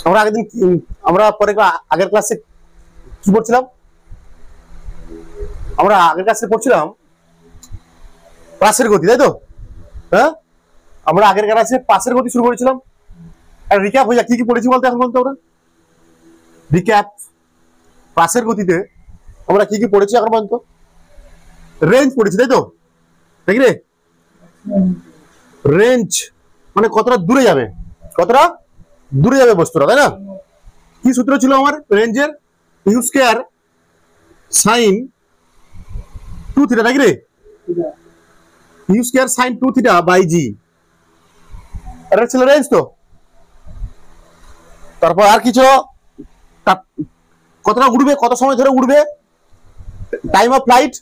আমরা আগের ক্লাসে কি পড়ছিলাম? আমরা আগের ক্লাসে পড়ছিলাম পাসের গতি, তাই তো? হ্যাঁ, আমরা আগের ক্লাসে পাসের গতি শুরু করেছিলাম। আর রিক্যাপ হয়ে যায়, কি কি পড়েছি বলতে এখন বলতে আমরা রিক্যাপ। পাসের গতিতে আমরা কি কি পড়েছি এখন পর্যন্ত? রেঞ্জ পড়েছি, তাই তো? ঠিক রে, রেঞ্জ মানে কতটা দূরে যাবে, কতটা দূরে যাবে বস্তুটা, তাই না? কি সূত্র ছিল আমার রেঞ্জের? ইউ স্কয়ার সাইন 2 থিটা, নাকি রে? U square sine 2 theta by g, এটা ছিল রেঞ্জ। তো তারপর আর কিছু কতটা উড়বে, কত সময় ধরে উড়বে, টাইম অফ ফ্লাইট,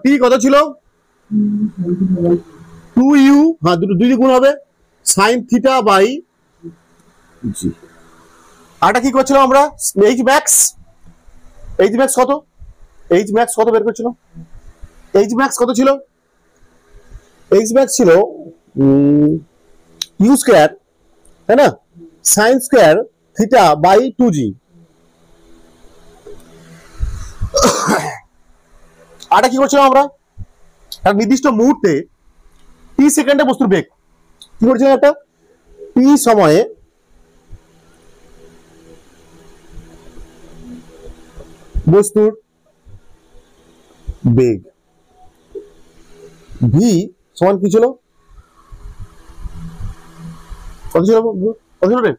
টি কত ছিল? 2u, হ্যাঁ দুই গুণ হবে সাইন থিটা বাই জি। আরটা কি করছিলাম আমরা? H max. এইচ ম্যাক্স কত? এইচ ম্যাক্স কত বের করছিল? এইচ ম্যাক্স কত ছিল? এইচ ম্যাক্স ছিল ইউ স্কয়ার, তাই না, sine square theta by 2g। আরটা কি করছিলাম আমরা? এক নির্দিষ্ট মুহূর্তে টি সেকেন্ডে বস্তুর বেগ কি করছিলাম? একটা টি সময়ে বস্তুর বেগ ভি সমান কি ছিল? কত ছিল? কত ছিল রে?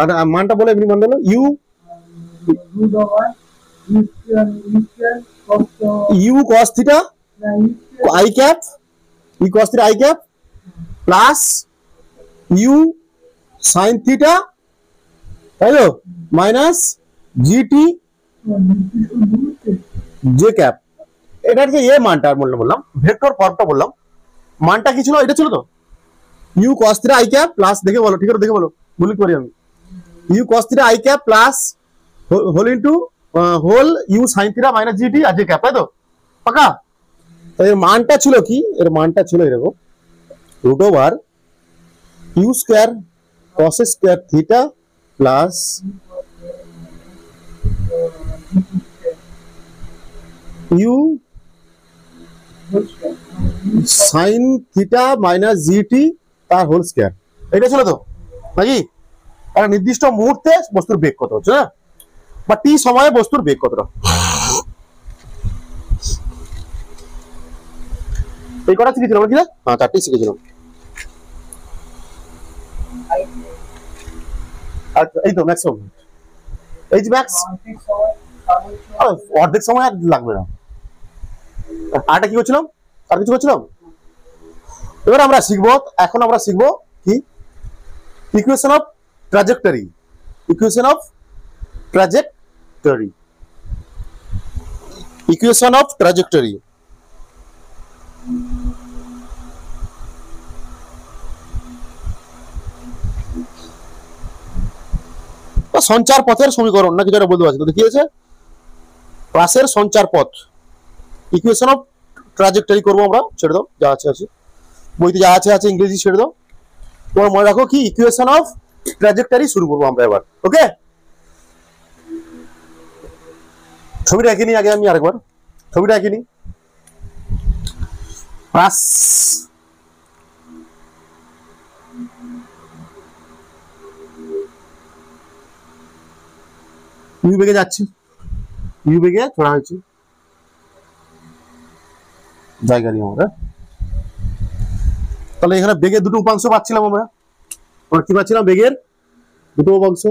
আর মানটা বলে এমনি মান হলো u u cos theta i cap, ই cos theta i cap plus u sine theta, তাই তো, মাইনাস জিটি জে ক্যাপ। এটার যে এ মানটা বললাম, ভেক্টর ফর্মটা বললাম, মানটা কি ছিল? এটা ছিল তো u cos theta i cap plus, দেখে বলো, ঠিক আছে দেখে বলো, বলতে পারি আমি, u cos theta i cap plus whole into whole u sine theta minus gt আর জে ক্যাপ, তাই তো? পাকা? এর মানটা ছিল কি? এর মানটা ছিল এরকম, root over u square cos square theta plus u sine theta minus gt তার হোল স্কয়ার। এটা ছিল তো নাকি? একটা নির্দিষ্ট মুহূর্তে বস্তুর বেগ কত হচ্ছে, না বা টি সময়ে বস্তুর বেগ কতটা, এই কটা শিখেছিলাম কি না? হ্যাঁ, চারটি শিখেছিলাম। আচ্ছা, এই তো ম্যাক্সিমাম এইচ ম্যাক্স অর্ধেক সময় আর লাগবে না। আরটা কি করছিলাম? আর কিছু করছিলাম? এবার আমরা শিখবো, এখন আমরা শিখবো কি? Equation of trajectory. Equation of trajectory. Equation of trajectory. সঞ্চার পথের সমীকরণ নাকি যেটা বলতে পারছি, তো কি আছে? ক্লাসের সঞ্চার পথ, ইকুয়েশন অফ ট্রাজেক্টরি করবো আমরা। ছেড়ে দাও, যা আছে আছে বইতে, যা আছে আছে, ইংরেজি ছেড়ে দাও। তোমার মনে রাখো কি ইকুয়েশন অফ ট্রাজেক্টরি শুরু করবো আমরা এবার। ওকে, ছবিটা এঁকে নিই আগে আমি, আরেকবার ছবিটা এঁকে নিই। প্লাস ইউ বেগে যাচ্ছে, ইউ বেগে ছড়া হয়েছে, জায়গা নিয়ে আমরা। তাহলে এখানে বেগের দুটো উপাংশ পাচ্ছিলাম আমরা। কি পাচ্ছিলাম? বেগের দুটো উপাংশ।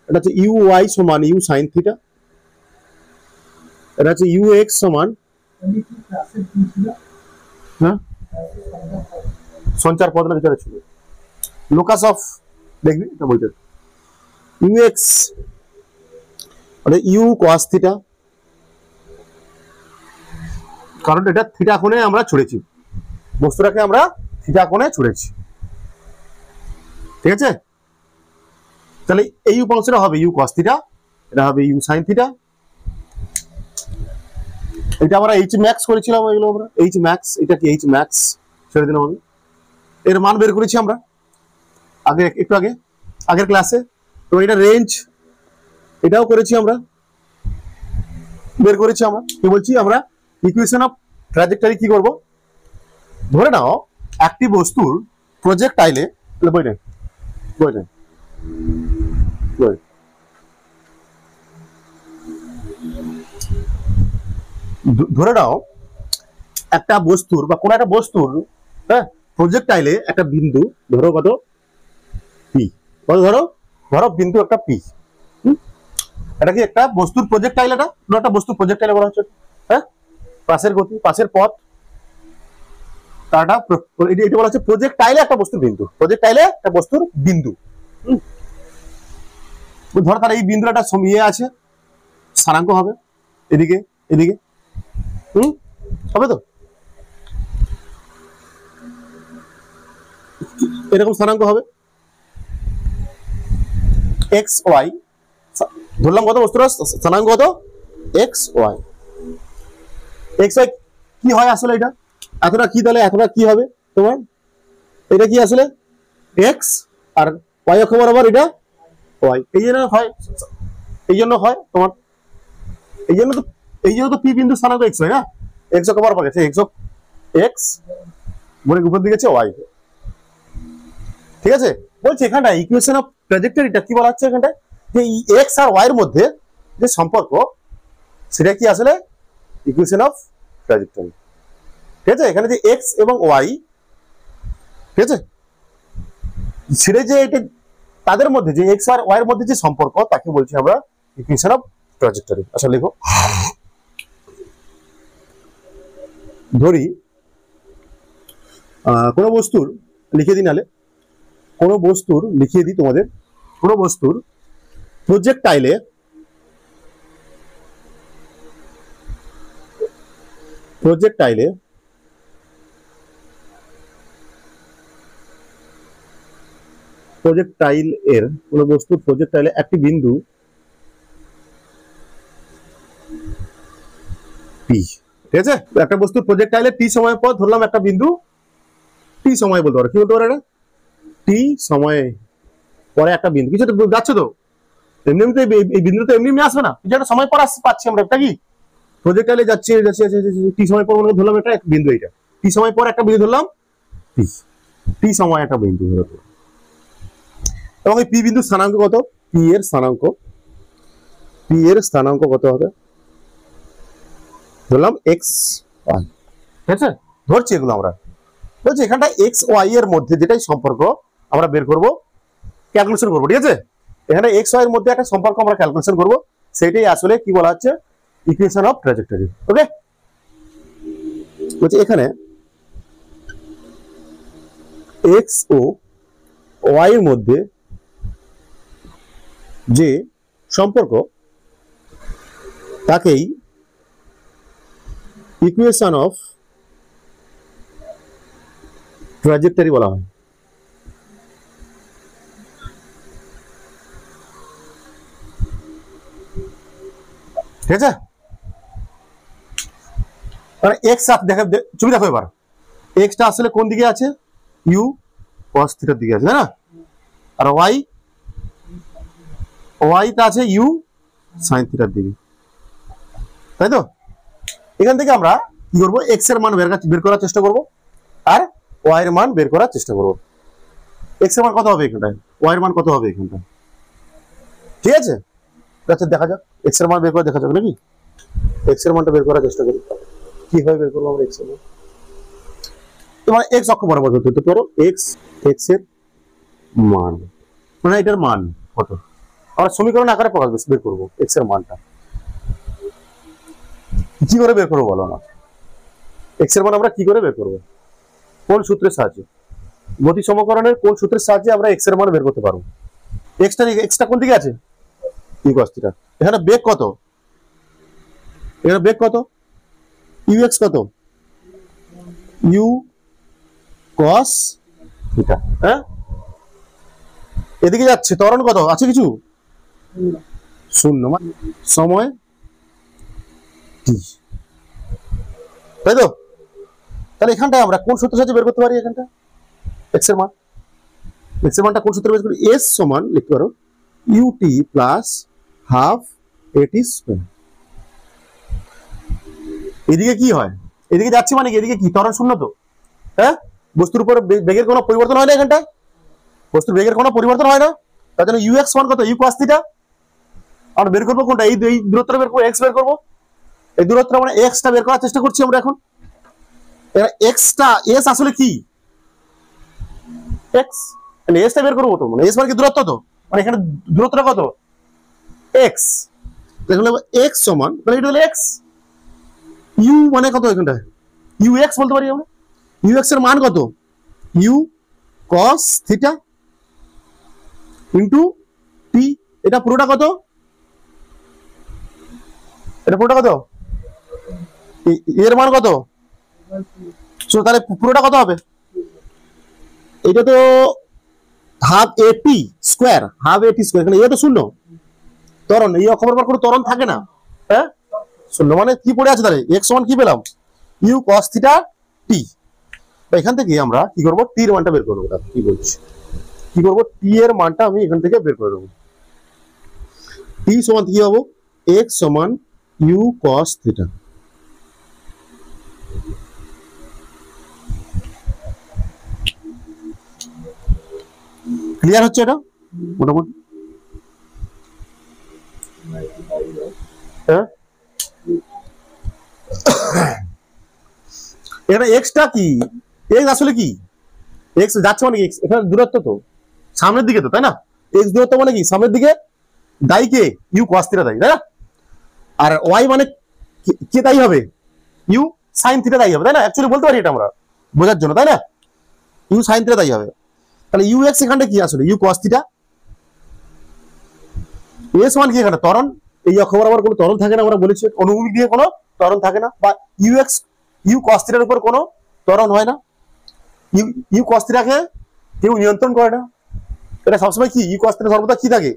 এটা হচ্ছে ইউ ওয়াই সমান ইউ সাইন থিটা, এটা হচ্ছে ইউ এক্স সমান, হ্যাঁ সঞ্চার পদ না যেটা ছিল, লোকাস অফ, দেখবি এটা বলতে, ইউ এক্স মানে ইউ cos থিটা, কারণ এটা থিটা কোণে আমরা ছুড়েছি, বস্তুটাকে আমরা থিটা কোণে ছুড়েছি, ঠিক আছে? তাহলে এই উপাংশটা হবে ইউ cos থিটা, এটা হবে ইউ সাইন থিটা, এটা আমরা এইচ ম্যাক্স করেছিলাম, এগুলো আমরা এইচ ম্যাক্স, এটা কি এইচ ম্যাক্স ছেড়ে দিলাম আমি। এর মান বের করেছি আমরা আগে, একটু আগে আগের ক্লাসে। তো এটা রেঞ্জ, এটাও করেছি আমরা, বের করেছি আমরা। কি বলছি আমরা, ইকুয়েশন অফ ট্র্যাজেক্টরি কি করব, ধরে নাও একটি বস্তুর প্রজেক্টাইলে, ধরে নাও একটা বস্তুর বা কোন একটা বস্তুর, হ্যাঁ, প্রজেক্টাইলে একটা বিন্দু, ধরো কত পি, কত ধরো, ধরো বিন্দু একটা পি। এটা কি একটা বস্তুর প্রজেক্টাইল, এটা একটা বস্তুর প্রজেক্টাইল বলা হচ্ছে, হ্যাঁ, পাশের গতি, পাশের পথ, এটা বলা হচ্ছে প্রজেক্টাইলে একটা বস্তুর বিন্দু, প্রজেক্টাইলে একটা বস্তুর বিন্দু। ধরো তার এই বিন্দুটা একটা ইয়ে আছে, স্থানাঙ্ক হবে এদিকে এদিকে, হবে তো, এরকম স্থানাঙ্ক হবে এক্স ওয়াই, ধরলাম কত বস্তুর স্থানাঙ্ক কত, এক্স ওয়াই। এক্স ওয়াই কি হয় আসলে, এটা এতটা কি, তাহলে এতটা কি হবে তোমার, এটা কি আসলে এক্স, আর ওয়াই অক্ষ বরাবর এটা ওয়াই, এই জন্য হয়, এই জন্য হয় তোমার, এই জন্য তো পি বিন্দু স্থানাঙ্ক এক্স হয় না, এক্স অক্ষ বরাবর গেছে, এক্স বলে উপর দিকে গেছে ওয়াই, ঠিক আছে। বলছি এখানটা ইকুয়েশন অফ ট্র্যাজেক্টরিটা কি বলা হচ্ছে, এখানটা যে এক্স আর ওয়াই এর মধ্যে যে সম্পর্ক, সেটা কি আসলে ইকুয়েশন অফ ট্র্যাজেক্টরি, ঠিক আছে। এখানে যে এক্স এবং ওয়াই, ঠিক আছে, সেটা যে এটা তাদের মধ্যে যে এক্স আর ওয়াই এর মধ্যে যে সম্পর্ক, তাকে বলছি আমরা ইকুয়েশন অফ ট্র্যাজেক্টরি। আচ্ছা লিখো, ধরি কোন বস্তুর লিখে দিই, নালে কোন বস্তুর লিখিয়ে দিই তোমাদের, কোন বস্তুর প্রজেক্টাইলে প্রজেক্টাইল এর কোন বস্তুর প্রজেক্টাইলে একটি বিন্দু পি, ঠিক আছে। একটা বস্তুর প্রজেক্টাইলে টি সময় পর ধরলাম একটা বিন্দু টি সময় বলতে পারো, কি বলতে পারো এটা, টি সময় পরে একটা বিন্দু, কিছু যাচ্ছে তো এমনি এমনি, এই বিন্দু তো এমনি এমনি আসবে না, কিছু একটা সময় পর পাচ্ছি আমরা, এটা কি প্রজেক্টাইলে যাচ্ছে টি সময় পর ধরলাম এটা এক বিন্দু, এটা টি সময় পর একটা বিন্দু ধরলাম, টি সময় একটা বিন্দু ধরলাম, এবং এই পি বিন্দু স্থানাঙ্ক কত, পি এর স্থানাঙ্ক কত হবে, ধরলাম এক্স ওয়াই, ঠিক আছে। ধরছি এগুলো আমরা, বলছি এখানটা এক্স ওয়াই এর মধ্যে যেটাই সম্পর্ক আমরা বের করব, ক্যালকুলেশন করবো, ঠিক আছে। এখানে এক্স ওয়াই এর মধ্যে একটা সম্পর্ক আমরা ক্যালকুলেশন করব, সেটাই আসলে কি বলা হচ্ছে ইকুয়েশন অফ ট্র্যাজেক্টরি, ওকে। বলছি এখানে এক্স ও ওয়াই এর মধ্যে যে সম্পর্ক, তাকেই ইকুয়েশন অফ ট্র্যাজেক্টরি বলা হয়, ঠিক আছে। মানে এক্স দেখো, তুমি দেখো এবার এক্সটা আসলে কোন দিকে আছে, ইউ cos থিটার দিকে আছে, না, আর ওয়াইটা আছে ইউ sin থিটার দিকে, তাই তো। এখান থেকে আমরা কি করবো, এক্স এর মান বের করার চেষ্টা করব, আর ওয়াই এর মান বের করার চেষ্টা করব। এক্স এর মান কত হবে এখানটায়, ওয়াই এর মান কত হবে এখানটায়, ঠিক আছে। আচ্ছা দেখা যাক এক্স এর মান বের করে দেখা যাক নাকি, এক্স এর মানটা বের করার চেষ্টা করি, কিভাবে বের করবো আমরা এক্স এর মান। তোমার এক্স অক্ষ বরাবর ধরতে পারো, এক্স এর মান, মানে এটার মান কত, আমরা সমীকরণ আকারে প্রকাশ বের করবো এক্স এর মানটা, কি করে বের করবো বলো আমার, এক্স এর মান আমরা কি করে বের করবো, কোন সূত্রের সাহায্যে, গতি সমীকরণের কোন সূত্রের সাহায্যে আমরা এক্স এর মান বের করতে পারবো। এক্সটা কোন দিকে আছে, ইউ cos থিটা, এখানে বেগ কত, এখানে বেগ কত, ইউ এক্স কত, ইউ cos থিটা, হ্যাঁ। এদিকে যাচ্ছে ত্বরণ কত আছে, কিছু শূন্য, মানে সময় টি, তাই তো? তাহলে এখানটায় আমরা কোন সূত্রের সাহায্যে বের করতে পারি? এখানটা x এর মান, x এর মানটা কোন সূত্রে বের করি? s সমান লিখতে পারো ut প্লাস হাফ এটি স্কয়ার। এদিকে কি হয়? এদিকে যাচ্ছে মানে কি? এদিকে কি ত্বরণ শূন্য তো, হ্যাঁ? বস্তুর উপর বেগের কোনো পরিবর্তন হয় না এখানটা, বস্তুর বেগের কোনো পরিবর্তন হয় না। তার জন্য ux সমান কত? u cos theta. আমরা বের করবো কোনটা? এই দূরত্বটা বের করবো, x বের করবো। এই দূরত্বটা মানে x টা বের করার চেষ্টা করছি আমরা এখন। এবার x টা, s আসলে কি? x মানে s টা বের করবো তো, মানে s মানে কি দূরত্ব তো, মানে এখানে দূরত্বটা কত? x। তাহলে x সমান, তাহলে এটা হলো x, u মানে কত এখানটা? ux বলতে পারি আমরা। ux এর মান কত? u cos theta into t। এটা পুরোটা কত? এটা পুরোটা কত? এর মান কত? তাহলে পুরোটা কত হবে? এটা তো half a t square, half a t square. এখানে এটা তো শূন্য ত্বরণ, এই অক্ষরের পর কোনো ত্বরণ থাকে না, হ্যাঁ? শূন্য মানে কি পড়ে আছে? তাহলে x সমান কি পেলাম? u cos theta t। এখান থেকে আমরা কি করব? t এর মানটা বের করব। কি বলছি, কি করব? t এর মানটা আমি এখান থেকে বের করে দেবো। t সমান কি হবে? x সমান u cos থিটা। ক্লিয়ার হচ্ছে এটা মোটামুটি? হ্যাঁ, এখানে এক্সটা কি? এক্স আসলে কি? এক্স যাচ্ছে মানে কি? এখানে দূরত্ব তো সামনের দিকে তো, তাই না? এক্স দূরত্ব মানে কি? সামনের দিকে। দায়ী কে? ইউ কস থিটা দায়ী, তাই না? আর ওয়াই মানে কে দায়ী হবে? ইউ সাইন থিটা দায়ী হবে, তাই না? অ্যাকচুয়ালি বলতে পারি এটা আমরা বোঝার জন্য, তাই না? ইউ সাইন থিটা দায়ী হবে। তাহলে ইউ এক্স এখানটা কি আসলে? U cos theta. S one কি? এখানে ত্বরণ। এই অক্ষ বরাবর কোনো ত্বরণ থাকে না, আমরা বলেছি অনুভূমিক দিয়ে কোনো ত্বরণ থাকে না। বা ইউ এক্স, ইউ কস থিটার উপর কোনো ত্বরণ হয় না। ইউ কস থিটাকে কেউ নিয়ন্ত্রণ করে না। এটা সবসময় কি? ইউ কস থিটা সর্বদা কি থাকে?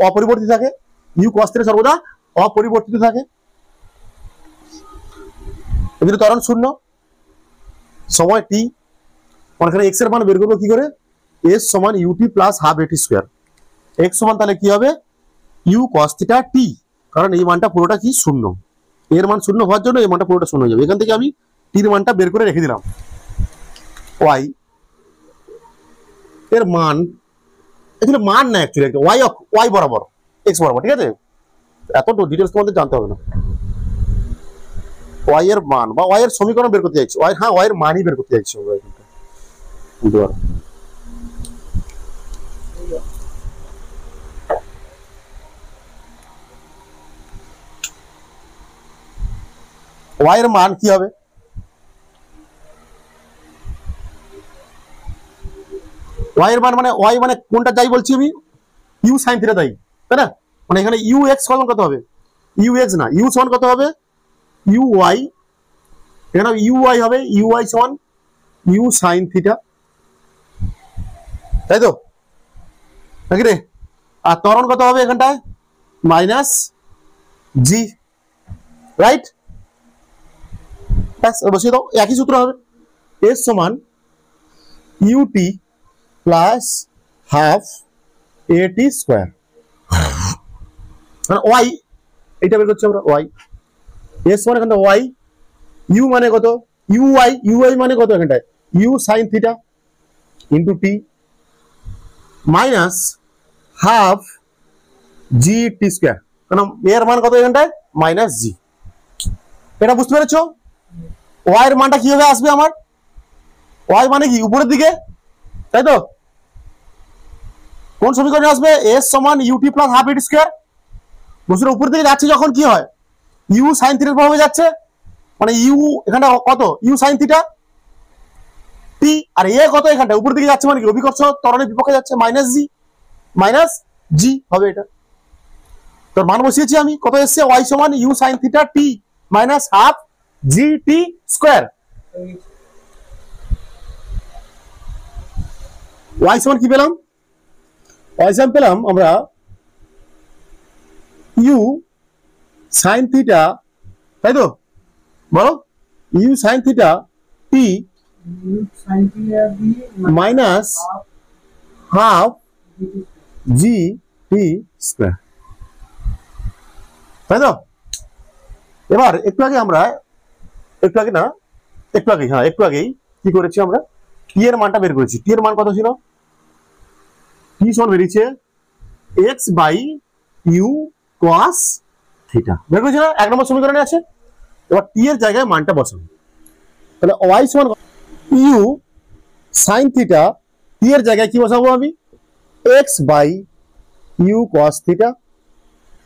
অপরিবর্তিত থাকে। ইউ কস থিটা সর্বদা অপরিবর্তিত থাকে। এদের ত্বরণ শূন্য, সময় টি। এখানে এক্স এর মান বের করবো কি করে? এস সমান u t plus half a t square. X সমান তাহলে কি হবে? ইউ কস থিটা টি, কারণ এই মানটা পুরোটা কি? শূন্য। এর মান শূন্য হওয়ার জন্য এই মানটা পুরোটা শূন্য হয়ে যাবে। এখান থেকে আমি টির মানটা বের করে রেখে দিলাম। ওয়াই এর মান, এখানে মান না অ্যাকচুয়ালি, ওয়াই বরাবর, এক্স বরাবর, ঠিক আছে? এত ডিটেলস তোমাদের জানতে হবে না। ওয়াই এর মান বা ওয়াই এর সমীকরণ বের করতে চাইছি। ওয়াই, হ্যাঁ, ওয়াই এর মানই বের করতে চাইছি আমরা এখানটা। ওয়াই এর মান কি হবে? ওয়াই এর মান মানে ওয়াই মানে কোনটা যাই বলছি আমি? ইউ সাইন থিটা দায়ী, তাই না? মানে এখানে ইউ এক্স সমান কত হবে? ইউ এক্স না, ইউ সমান কত হবে? U y. এখানে ইউ ওয়াই হবে, ইউ ওয়াই সমান ইউ সাইন থিটা, তাই তো নাকি রে? আর ত্বরণ কত হবে এখানটায়? Minus g, right? বসিয়ে দাও, একই সূত্র হবে। এস সমান u t plus half a t square. মানে ওয়াই, এইটা বের করছি আমরা ওয়াই। এস মানে এখানটা ওয়াই, ইউ মানে কত? ইউ ওয়াই মানে কত এখানটায়? U sine theta into t minus half g t square. কারণ এর মান কত এখানটায়? Minus g. এটা বুঝতে পেরেছো? ওয়াই এর মানটা কিভাবে আসবে আমার? ওয়াই মানে কি? উপরের দিকে, তাই তো? কোন সমীকরণে আসবে? এস সমান ইউটি প্লাস হাফ ইটি স্কোয়ার। বস্তুর উপর দিকে যাচ্ছে যখন কি হয়? ইউ সাইন থিটার প্রভাবে যাচ্ছে, মানে ইউ এখানটা কত? ইউ সাইন থিটা টি। আর এ কত এখানটা? উপর দিকে যাচ্ছে মানে কি? অভিকর্ষ ত্বরণের বিপক্ষে যাচ্ছে, মাইনাস জি হবে এটা। তোর মান বসিয়েছি আমি, কত এসছে? ওয়াই সমান u sine theta t minus half g t square. Y সমান কি পেলাম? ওয়াই সমান পেলাম আমরা ইউ সাইন থিটা, তাই তো? বলো, u sine theta t sin theta b minus half g t square, তাই তো? এবার একটু আগেই কি করেছি আমরা, টি এর মানটা বের করেছি। টি এর মান কত ছিল? টি সমান বেরিয়েছে x by u cos theta, বের করেছি না? 1 নম্বর সমীকরণে আছে। এবার টি এর জায়গায় মানটা বসাবো, তাহলে ওয়াই সমান ইউ সাইন থিটা, টি এর জায়গায় কি বসাবো আমি? X by u cos theta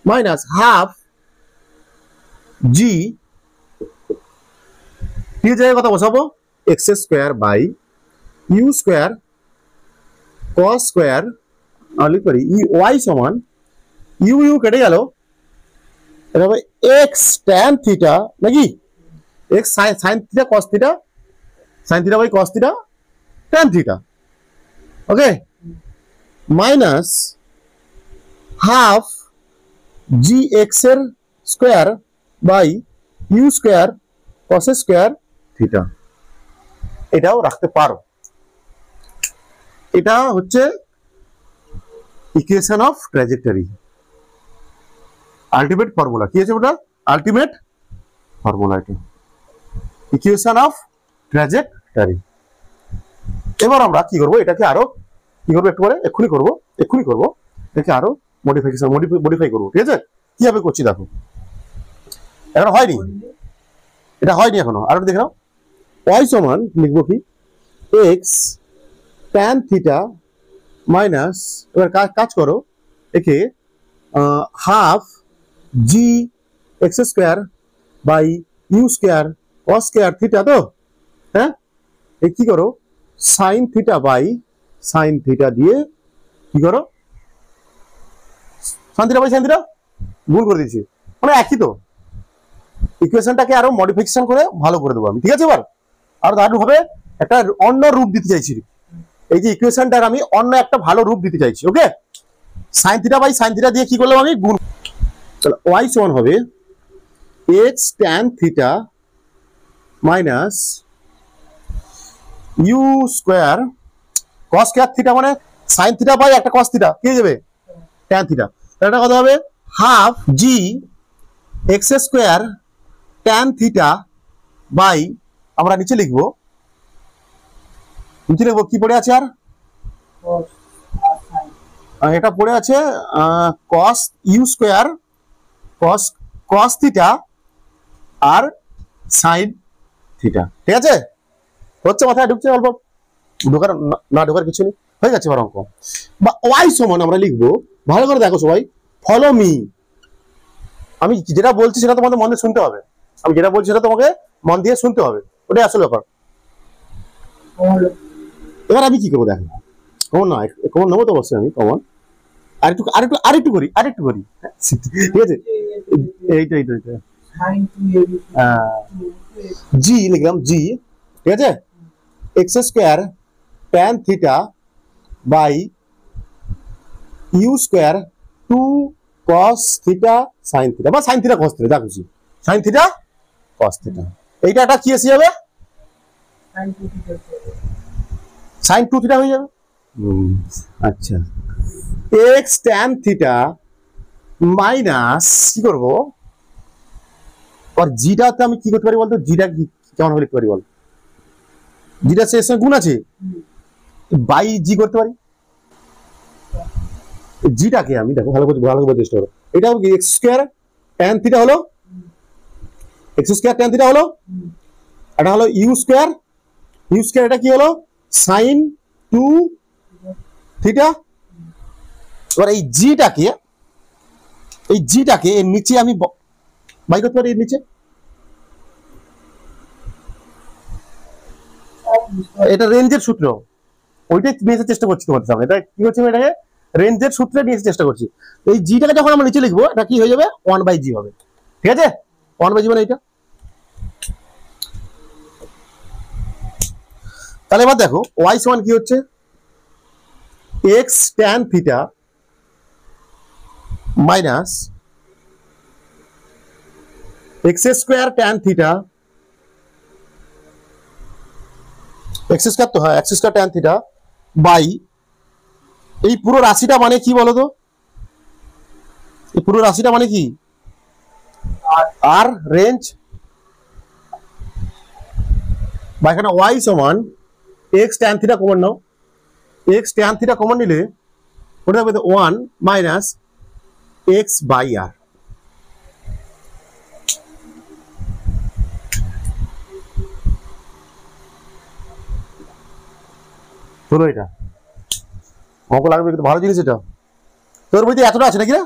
minus half g, t এর জায়গায় কত বসাবো? X square by u square cos square, লিখতে পারি ওয়াই সমান ইউ ইউ কেটে গেল, এটা হবে এক্স ট্যান থিটা নাকি, x sine theta cos theta, sine theta by cos theta tan theta, okay, minus half g x এর square by u square cos square theta. এটাও রাখতে পারো। এটা হচ্ছে equation of trajectory, ultimate formula. কি আছে ওটা? আলটিমেট ফর্মুলা, এটা ইকুয়েশন অফ ট্র্যাজেক্টরি। এবার আমরা কি করব, এটাকে আরো কি করবো একটু পরে, এক্ষুনি করবো, এটাকে আরো মডিফাই করবো, ঠিক আছে? কিভাবে করছি দেখো, এখন হয়নি, এটা হয়নি এখনো, আরো দেখে নাও। ওয়াই সমান লিখবো কি এক্স ট্যান থিটা মাইনাস, এবার কাজ করো, একে half g x square by u square cos square theta, তো হ্যাঁ, এই কি করো sine theta by sine theta দিয়ে কি করো, sine theta by sine theta, ভুল করে দিয়েছি, মানে একই তো। ইকুয়েশনটাকে আরো মডিফিকেশন করে ভালো করে দেবো আমি, ঠিক আছে? এবার আরো দারুণ হবে, একটা অন্য রূপ দিতে চাইছি, এই যে ইকুয়েশনটার আমি অন্য একটা ভালো রূপ দিতে চাইছি, okay? Sine theta by sine theta দিয়ে কি করলাম আমি, গুণ। চলো, ওয়াই সমান হবে x tan theta minus u square cos square theta, মানে সাইন থিটা বাই একটা কস থিটা, কি যাবে ট্যান থিটা, এটা কত হবে? Half g x square tan theta by, আমরা নিচে লিখবো কি পড়ে আছে, আর এটা পড়ে আছে cos u square cos theta আর সাইন থিটা, ঠিক আছে? হচ্ছে, মাথায় ঢুকছে, অল্প ঢোকার কিছু নেই, হয়ে যাচ্ছে অঙ্ক। বা ওয়াই সমান আমরা লিখবো, ভালো করে দেখো সবাই, ফলো মি। আমি যেটা বলছি সেটা তোমাদের মন দিয়ে শুনতে হবে, আমি যেটা বলছি সেটা তোমাকে মন দিয়ে শুনতে হবে, ওটাই আসল ব্যাপার। এবার আমি কি করবো দেখো, কমন না, কমন নেবো তো অবশ্যই আমি, কমন আরেকটু করি, ঠিক আছে? এইটা জি লিখলাম, জি, ঠিক আছে? X square tan theta by u square two cos theta sine theta, বা সাইন থিটা কস থিটা, যা খুশি, সাইন থিটা কস থিটা। এইটা একটা কি এসে যাবে, সাইন টু থিটা হয়ে যাবে। আচ্ছা, এক্স ট্যান থিটা মাইনাস কি করবো, আর জিটাতে আমি কি করতে পারি বলতো, জিটা কি কেমন হবে লিখতে পারি বল, জিটা শেষ গুণ আছে, বাই জি করতে পারি। জিটাকে আমি দেখো ভালো করে চেষ্টা করো, এটা হবে এক্স স্কোয়ার ট্যান থিটা হলো, এক্স স্কোয়ার ট্যান থিটা হলো, এটা হলো ইউ স্কোয়ার, এটা কি হলো সাইন টু থিটা। এবার এই জিটাকে এর নিচে আমি বাই করতে পারি, এর নিচে, এটা রেঞ্জের সূত্র, ওইটাই নিয়ে চেষ্টা করছি তোমাদের সামনে, এটা কি হচ্ছে, এটাকে রেঞ্জের সূত্রে নিয়ে চেষ্টা করছি। এই জিটাকে যখন আমরা নিচে লিখবো, এটা কি হয়ে যাবে, 1/g হবে, ঠিক আছে? 1/g মানে এইটা। তাহলে এবার দেখো ওয়াই সমান কি হচ্ছে, x tan theta minus x square tan theta x square তো, হ্যাঁ x square tan theta by এই পুরো রাশিটা মানে কি বলো তো, এই পুরো রাশিটা মানে কি, আর রেঞ্জ বা এখানে y সমান x tan থিটা কমন নাও, x tan থিটা কমন নিলে ওটা হবে 1 মাইনাস x বাই r। শোনো এটা অঙ্ক লাগবে কিন্তু ভালো জিনিস এটা, তোর বইতে এতটা আছে নাকি না,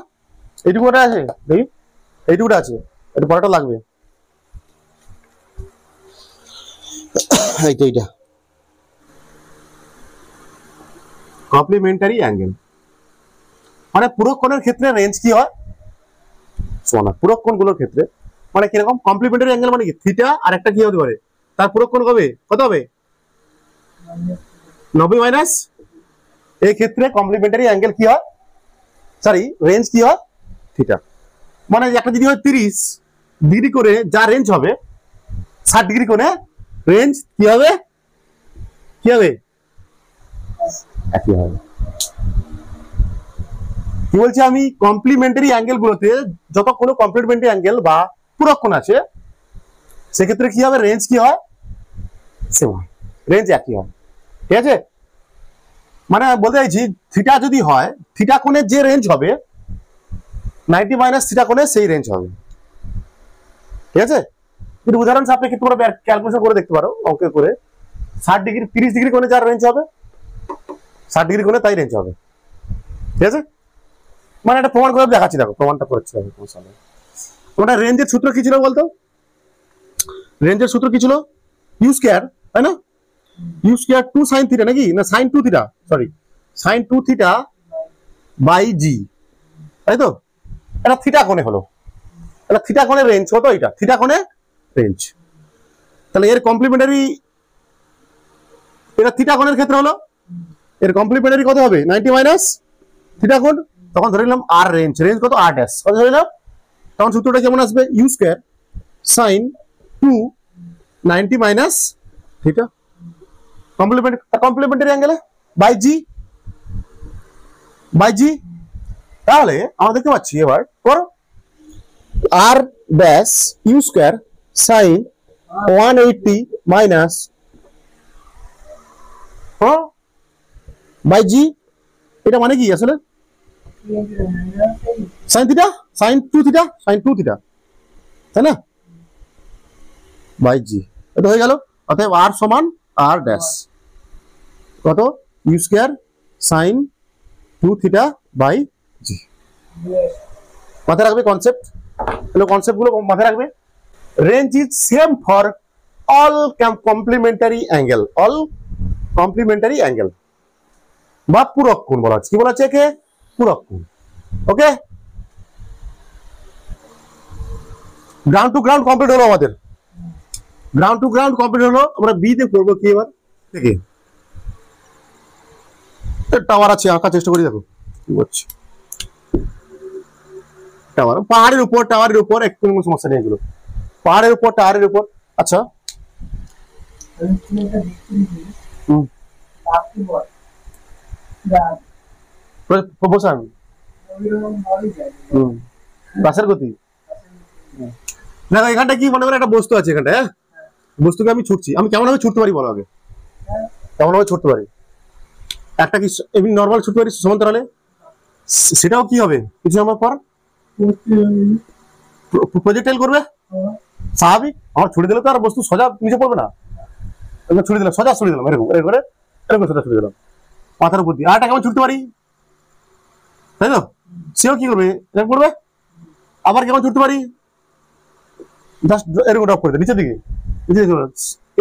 এইটুকুটা আছে দেখি, এইটুকুটা আছে, এটা পরেরটা লাগবে, এইটা কমপ্লিমেন্টারি অ্যাঙ্গেল মানে পুরো কোণের ক্ষেত্রে রেঞ্জ কি হয়, শোনা পুরো কোণগুলোর ক্ষেত্রে মানে কিরকম কমপ্লিমেন্টারি অ্যাঙ্গেল মানে কি থিটা আর একটা কি হতে পারে তার পুরো কোণ হবে কত হবে 90 মাইনাস, এই ক্ষেত্রে কমপ্লিমেন্টারি অ্যাঙ্গেল কি হয়, সরি রেঞ্জ কি হয় থিটা, মানে একটা যদি হয় 30 ডিগ্রি করে যা রেঞ্জ হবে 60 ডিগ্রি করে রেঞ্জ কি হবে একই হবে। কি বলছি আমি, কমপ্লিমেন্টারি অ্যাঙ্গেল গুলোতে যত কোনো কমপ্লিমেন্টারি অ্যাঙ্গেল বা পূরক কোণ আছে সেক্ষেত্রে কি হবে রেঞ্জ কি হয় সেম হয়, রেঞ্জ একই হয়, ঠিক আছে। মানে বলতে চাইছি থিটা যদি হয় থিটা কোণের যে রেঞ্জ হবে 90 মাইনাস থিটা কোণে সেই রেঞ্জ হবে, ঠিক আছে। কিন্তু উদাহরণ সাপেক্ষে তোমরা ক্যালকুলেশন করে দেখতে পারো অঙ্ক করে 60 ডিগ্রি 30 ডিগ্রি কোণে যার রেঞ্জ হবে 60 ডিগ্রি কোণে তাই রেঞ্জ হবে, ঠিক আছে। মানে একটা প্রমাণ করে দেখাচ্ছি, দেখো প্রমাণটা করছি আমি তোমার সামনে। ওটা রেঞ্জের সূত্র কি ছিল বলতো, রেঞ্জের সূত্র কি ছিল ইউ স্কয়ার, তাই না, ইউ স্কয়ার 2 sin থিটা নাকি না sin 2 theta, sorry sin 2 theta by g, তাই তো। এটা থিটা কোণে হলো, এটা থিটা কোণের রেঞ্জ কত, এটা থিটা কোণের রেঞ্জ, তাহলে এর কমপ্লিমেন্টারি এটা থিটা কোণের ক্ষেত্রে হলো, এর কমপ্লিমেন্টারি কত হবে 90 মাইনাস থিটা কোণ, তখন ধরে নিলাম আর রেঞ্জ, রেঞ্জ কত r ড্যাশ, কত ধরে নিলাম, তখন সূত্রটা কেমন আসবে u square sin 2 90 minus theta complementary অ্যাঙ্গেলে বাই জি, তাহলে আমরা দেখতে পাচ্ছি এবার করো R dash u square sin 180 minus by g, এটা মানে কি আসলে sin থিটা sin 2 থিটা তাই না বাই জি, এটা হয়ে গেল। অতএব আর সমান আর ড্যাশ কত u square sin 2 theta by g, মাথায় রাখবে কনসেপ্ট, এগুলো কনসেপ্ট গুলো মাথায় রাখবে। Range is same for all complementary angle বা পূরক কোণ বলা হচ্ছে, কি বলা হচ্ছে একে পূরক কোণ, ওকে। গ্রাউন্ড টু গ্রাউন্ড কমপ্লিট হলো আমাদের, গ্রাউন্ড টু গ্রাউন্ড কমপ্লিট হলো, আমরা বি তে করবো কি এবার দেখি, টাওয়ার আছে আঁকার চেষ্টা করি, দেখো কি করছে টাওয়ার, পাহাড়ের উপর টাওয়ারের উপর একটু সমস্যা নেই, এগুলো পাহাড়ের উপর টাওয়ারের উপর, আচ্ছা প্রপোশন বাসের গতি, দেখো এখানটা কি মনে করে একটা বস্তু আছে এখানটা, হ্যাঁ বস্তুকে আমি ছুটছি, আমি কেমন ভাবে ছুটতে পারি বলো আগে, কেমন ভাবে ছুটতে পারি, একটা কি এমনি নর্মাল ছুটতে পারি সমান্তরালে, সেটাও কি হবে কিছু সময় পর প্রজেক্টাইল করবে, স্বাভাবিক আমার ছুটে দিলে তো আর বস্তু সোজা নিচে পড়বে না, ছুটে দিলাম সোজা ছুটে দিলাম এরকম এরকম সোজা ছুটে দিলাম মাথার উপর দিয়ে, আর একটা কেমন ছুটতে পারি তাই তো, সেও কি করবে এরকম করবে, আবার কেমন ছুটতে পারি জাস্ট এরকম ড্রপ করে নিচের দিকে,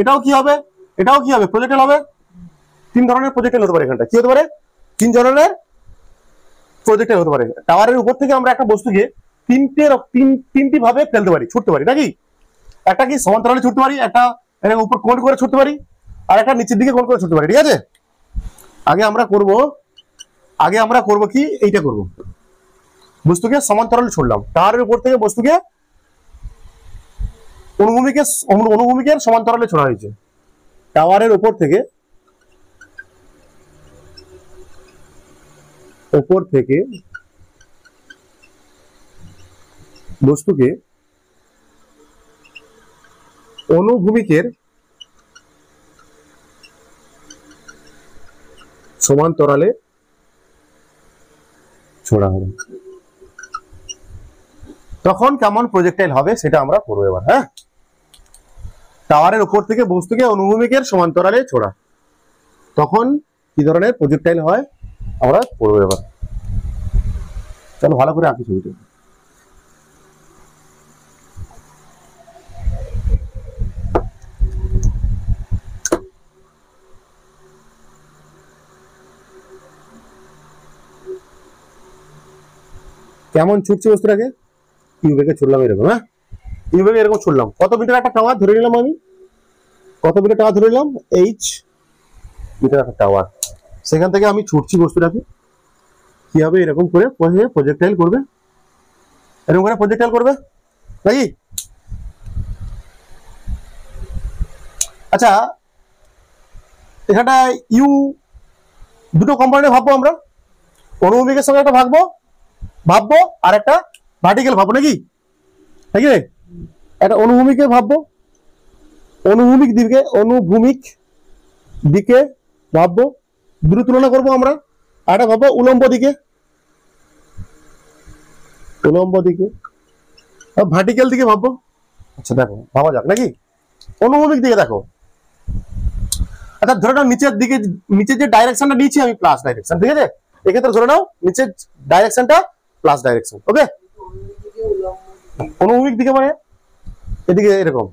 এটাও কি হবে প্রজেক্টাইল হবে, তিন ধরনের প্রজেক্টাইল হতে পারে, এখানটা কি হতে পারে তিন ধরনের প্রজেক্টাইল হতে পারে। টাওয়ারের উপর থেকে আমরা একটা বস্তুকে তিনটি ভাবে ফেলতে পারি, ছুটতে পারি নাকি, একটা কি সমান্তরালে ছুটতে পারি, একটা এরকম উপর কোণ করে ছুটতে পারি, আর একটা নিচের দিকে কোণ করে ছুটতে পারি, ঠিক আছে। আগে আমরা করব কি এইটা করব, বস্তুকে সমান্তরালে ছুটলাম, টাওয়ারের উপর থেকে বস্তুকে অনুভূমিকের সমান্তরালে ছোড়া হয়েছে, টাওয়ারের উপর থেকে উপর থেকে বস্তুকে অনুভূমিকের সমান্তরালে ছোড়া হবে, তখন কেমন প্রজেক্টাইল হবে সেটা আমরা পড়বো এবার। হ্যাঁ, টাওয়ারের উপর থেকে বস্তুকে অনুভূমিকের সমান্তরালে ছোড়া, তখন কি ধরনের প্রজেক্টাইল হয় আমরা পড়বো এবার। চলো ভালো করে আঁকি ছবিটা। কেমন ছুটছে বস্তুটাকে, কিউবেকে ছুড়লাম এরকম। হ্যাঁ, কিউবেকে এরকম ছুড়লাম। কত মিটার একটা টাওয়ার ধরে নিলাম আমি, কত মিটার টাওয়ার ধরে নিলাম, এইচ মিটার একটা টাওয়ার। সেখান থেকে আমি ছুটছি বস্তুটাকে, কি হবে এরকম করে প্রজেক্টাইল করবে, এরকম করে প্রজেক্টাইল করবে নাকি। আচ্ছা, এখানটা ইউ দুটো কম্পোনেন্টে ভাববো আমরা, অনুভূমিকের সঙ্গে একটা ভাববো আর একটা ভার্টিক্যাল ভাববো নাকি, নাকি রে? একটা অনুভূমিকে ভাববো, অনুভূমিক দিকে ভাববো, দুটো তুলনা করবো আমরা। আর একটা ভাববো উলম্ব দিকে, ভার্টিক্যাল দিকে ভাববো। আচ্ছা দেখো, ভাবা যাক নাকি। অনুভূমিক দিকে দেখো, আচ্ছা ধরে নাও নিচের দিকে, নিচের যে ডাইরেকশনটা নিয়েছি আমি প্লাস ডাইরেকশন, ঠিক আছে? এক্ষেত্রে ধরে নাও নিচের ডাইরেকশনটা প্লাস ডাইরেকশন, ওকে? অনুভূমিক দিকে মানে এদিকে এরকম,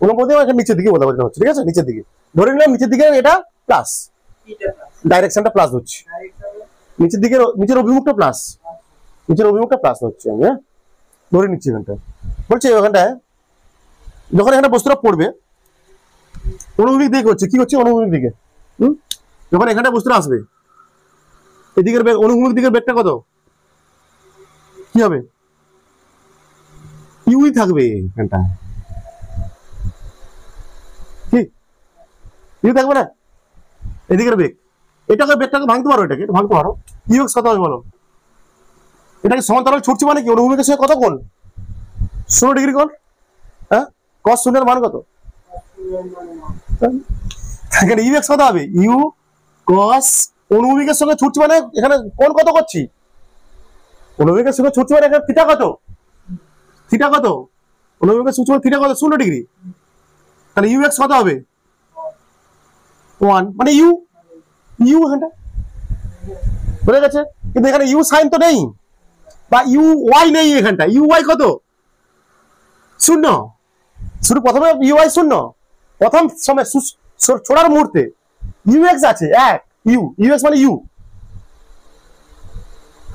উলম্ব দিকে মানে নিচের দিকে বোঝানো হচ্ছে, ঠিক আছে? নিচের দিকে ধরে নিলাম, নিচের দিকে এটা প্লাস, ডাইরেকশনটা প্লাস হচ্ছে, নিচের দিকে, নিচের অভিমুখটা প্লাস, নিচের অভিমুখটা প্লাস হচ্ছে। আমি হ্যাঁ ধরে নিচ্ছি এখানটা, বলছি ওখানটায় যখন এখানে বস্তুটা পড়বে অনুভূমিক দিকে হচ্ছে, কি হচ্ছে অনুভূমিক দিকে, যখন এখানটা বস্তুটা আসবে এদিকের বেগ, অনুভূমিক দিকের বেগটা কত, কি হবে, ইউই থাকবে এখানটা, কি ইউ থাকবে না এদিকের বেগ। এটাকে বেগটাকে ভাঙতে পারো, এটাকে ভাঙতে পারো, ইউএক্স কত হবে বলো? এটাকে সমান্তরাল ছুটছে মানে কি, অনুভূমিকের সঙ্গে কত কোণ, 0 ডিগ্রি কোণ। হ্যাঁ, cos 0 এর মান কত, এখানে ইউএক্স কত হবে, ইউ cos, অনুভূমিকের সঙ্গে ছুটছে মানে এখানে কোণ কত করছি, অনুভূমিকের সঙ্গে ছুটছে মানে এখানে থিটা কত, অনুভূমিকের সূত্র থিটা কত, 0 ডিগ্রি। তাহলে ইউএক্স কত হবে 1, মানে ইউ এখানটা বুঝে গেছে। কিন্তু এখানে ইউ সাইন তো নেই, বা ইউ ওয়াই নেই এখানটা, ইউ ওয়াই কত 0, শুধু প্রথমে ইউ ওয়াই 0, প্রথম সময় ছোড়ার মুহূর্তে ইউএক্স আছে 1, ইউএক্স মানে ইউ,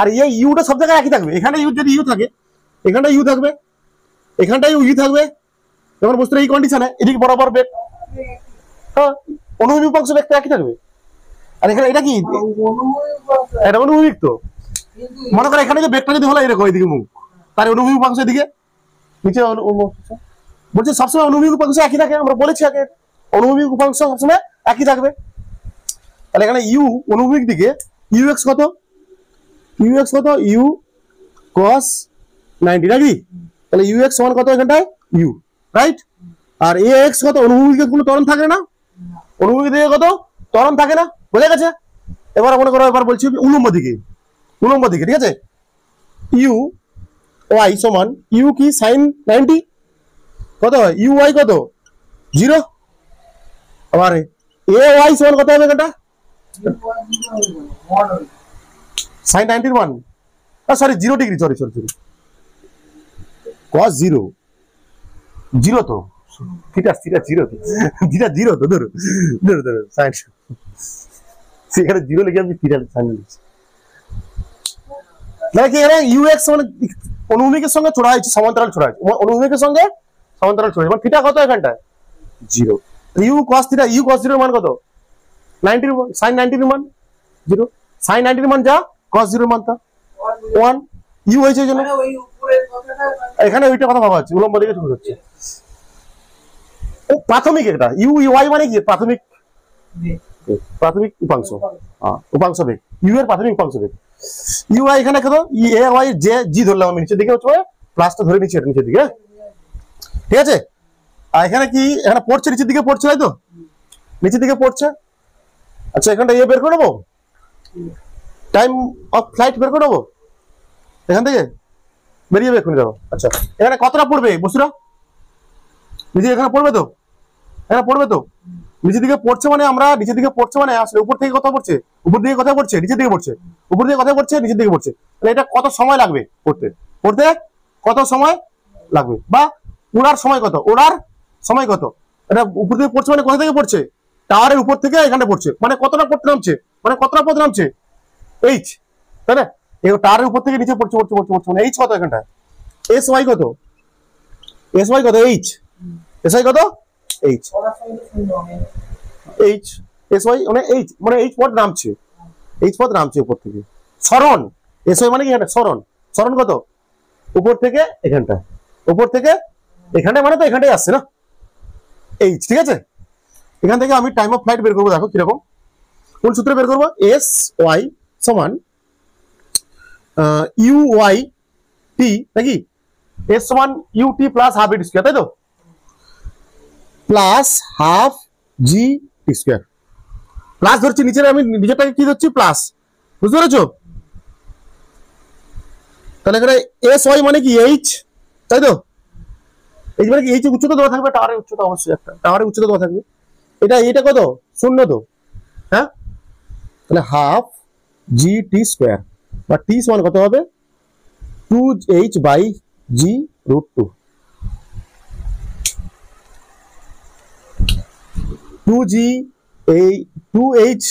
আর এই ইউটা সব জায়গায় একই থাকবে। এখানে ইউ যদি ইউ থাকে, এখানটা ইউ থাকবে, এখানটা ইউ থাকবে, যখন বস্তুর এই কন্ডিশনে এদিকে বরাবর বেগ, হ্যাঁ অনুভূমিক উপাংশ বেগটা একই থাকবে। আর এখানে এটা কি, এটা অনুভূমিক তো, মনে করো এখানে যে বেগটা যদি হলো এরকম এদিকে মুখ, তার অনুভূমিক উপাংশ এদিকে নিচে, বলছে সবসময় অনুভূমিক উপাংশ একই থাকে, আমরা বলেছি আগে অনুভূমিক উপাংশ সবসময় একই থাকবে। তাহলে এখানে ইউ অনুভূমিক দিকে ইউএক্স কত, ইউ cos 90 নাকি, তাহলে ইউএক্স সমান কত এখানটায় ইউ, রাইট? আর এ এক্স কত, অনুভূমিকের কোনো ত্বরণ থাকে না, অনুভূমিক দিকে কত ত্বরণ থাকে না, বোঝা গেছে? এবার মনে করো, এবার বলছি উলম্ব দিকে, ঠিক আছে? ইউ ওয়াই সমান ইউ কি সাইন 90 কত হয়, ইউ ওয়াই কত 0, আবার এ ওয়াই সমান কত হবে এখানটা, সাইন 90 মান, সরি 0 ডিগ্রি, সরি cos 0 তো, থিটা 0 তো, থিটা 0 তো, ধরো সাইন, সেখানে 0 লিখে আমি থিটা সাইন লিখছি। মানে কি এখানে ইউএক্স মানে অনুভূমিকের সঙ্গে ছোড়া হয়েছে, সমান্তরাল ছোড়া হয়েছে, অনুভূমিকের সঙ্গে সমান্তরাল ছোড়া হয়েছে, মানে থিটা কত এখানটায় 0, ইউ cos 0 এর মান কত, 90 সাইন 90 এর মান 0, সাইন 90 এর মান যা, cos 0 এর মান তা 1, ইউ হয়েছে এই জন্য। এখানে ওইটা কথা ভাবা হচ্ছে, উলম্ব দিকে ছুট হচ্ছে, ও প্রাথমিক, এটা ইউ ওয়াই মানে কি প্রাথমিক উপাংশ, উপাংশ বেগ, ইউ এর প্রাথমিক উপাংশ বেগ। ইউ ওয়াই এখানে কত এ ওয়াই জে জি ধরলাম আমি নিচের দিকে হচ্ছে প্লাসটা ধরে নিচে নিচের দিকে, ঠিক আছে। আর এখানে কি এখানে পড়ছে নিচের দিকে পড়ছে তাই তো, নিচের দিকে পড়ছে। আচ্ছা এখানটা ইয়ে বের করে নেবো, টাইম অফ ফ্লাইট বের করে নেবো এখান থেকে, বেরিয়ে যাবে এক্ষুনি যাবো। আচ্ছা এখানে কতটা পড়বে বস্তুটা নিচে এখানে পড়বে তো, এখানে পড়বে তো, নিচের দিকে পড়ছে মানে আমরা নিচের দিকে পড়ছে মানে আসলে উপর থেকে কথা পড়ছে, উপর দিকে কথা পড়ছে নিচের দিকে পড়ছে, উপর দিকে কথা পড়ছে নিচের দিকে পড়ছে, তাহলে এটা কত সময় লাগবে পড়তে, পড়তে কত সময় লাগবে, বা ওড়ার সময় কত, ওড়ার সময় কত। এটা উপর দিকে পড়ছে মানে কোথা থেকে পড়ছে, টাওয়ারের উপর থেকে এখানে পড়ছে, মানে কতটা পড়তে নামছে, মানে কতটা পড়তে নামছে এইচ, তাই না। এই টাওয়ারের উপর থেকে নিচে পড়ছে পড়ছে পড়ছে পড়ছে, মানে এইচ কত এখানটা, এস ওয়াই কত, এস ওয়াই কত এইচ, এস ওয়াই কত এইচ, এইচ এস ওয়াই মানে এইচ, মানে এইচ পদ নামছে, এইচ পদ নামছে উপর থেকে। সরণ এস ওয়াই মানে কি এখানে সরণ, সরণ কত উপর থেকে এখানটা, উপর থেকে এখানে মানে তো এখানটাই আসছে না এইচ, ঠিক আছে। এখান থেকে আমি টাইম অফ ফ্লাইট বের করবো, দেখো কিরকম, কোন সূত্রে বের করবো, এস ওয়াই সমান ইউ ওয়াই টি নাকি, এস সমান ইউ টি প্লাস হাফ ইট স্কোয়ার, তাই তো, plus half g t square. Plus ধরছি নিচের, আমি নিচেরটাকে কি ধরছি প্লাস, বুঝতে পেরেছো। তাহলে এখানে এস ওয়াই মানে কি এইচ, তাই তো, এইচ মানে কি এইচ উচ্চতা দেওয়া থাকবে, টাওয়ারের উচ্চতা অবশ্যই একটা, টাওয়ারের উচ্চতা দেওয়া থাকবে, এটা কত শূন্য তো, হ্যাঁ, তাহলে হাফ জি টি স্কোয়ার বা টি সমান কত হবে 2h by G root 2, 2g এই 2h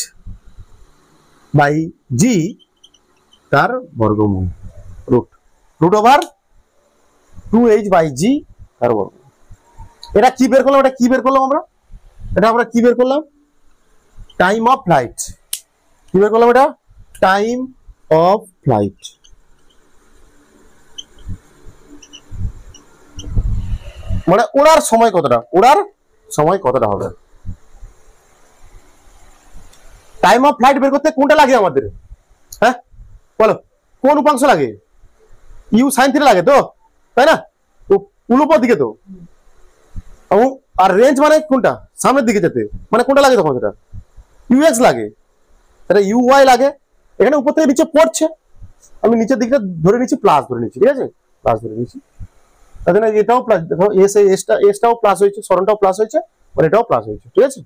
বাই জি তার বর্গমূল root, root over 2h by g তার বর্গমূল। এটা কি বের করলাম, এটা কি বের করলাম আমরা, এটা আমরা কি বের করলাম, টাইম অফ ফ্লাইট, কি বের করলাম এটা, টাইম অফ ফ্লাইট। মানে ওড়ার সময় কতটা, ওড়ার সময় কতটা হবে। টাইম অফ ফ্লাইট বের করতে কোনটা লাগে আমাদের, হ্যাঁ বলো কোন উপাংশ লাগে, ইউ সাইন থিটা লাগে তো, তাই না, উলুপর দিকে তো, আর রেঞ্জ মানে কোনটা সামনের দিকে যেতে, মানে কোনটা লাগে তখন সেটা ইউএক্স লাগে, সেটা ইউ ওয়াই লাগে। এখানে উপর থেকে নিচে পড়ছে, আমি নিচের দিকটা ধরে নিচ্ছি প্লাস ধরে নিচ্ছি, ঠিক আছে, প্লাস ধরে নিচ্ছি, তার জন্য এটাও প্লাস, দেখো এস এসটাও প্লাস হয়েছে, সরণটাও প্লাস হয়েছে, আর এটাও প্লাস হয়েছে, ঠিক আছে।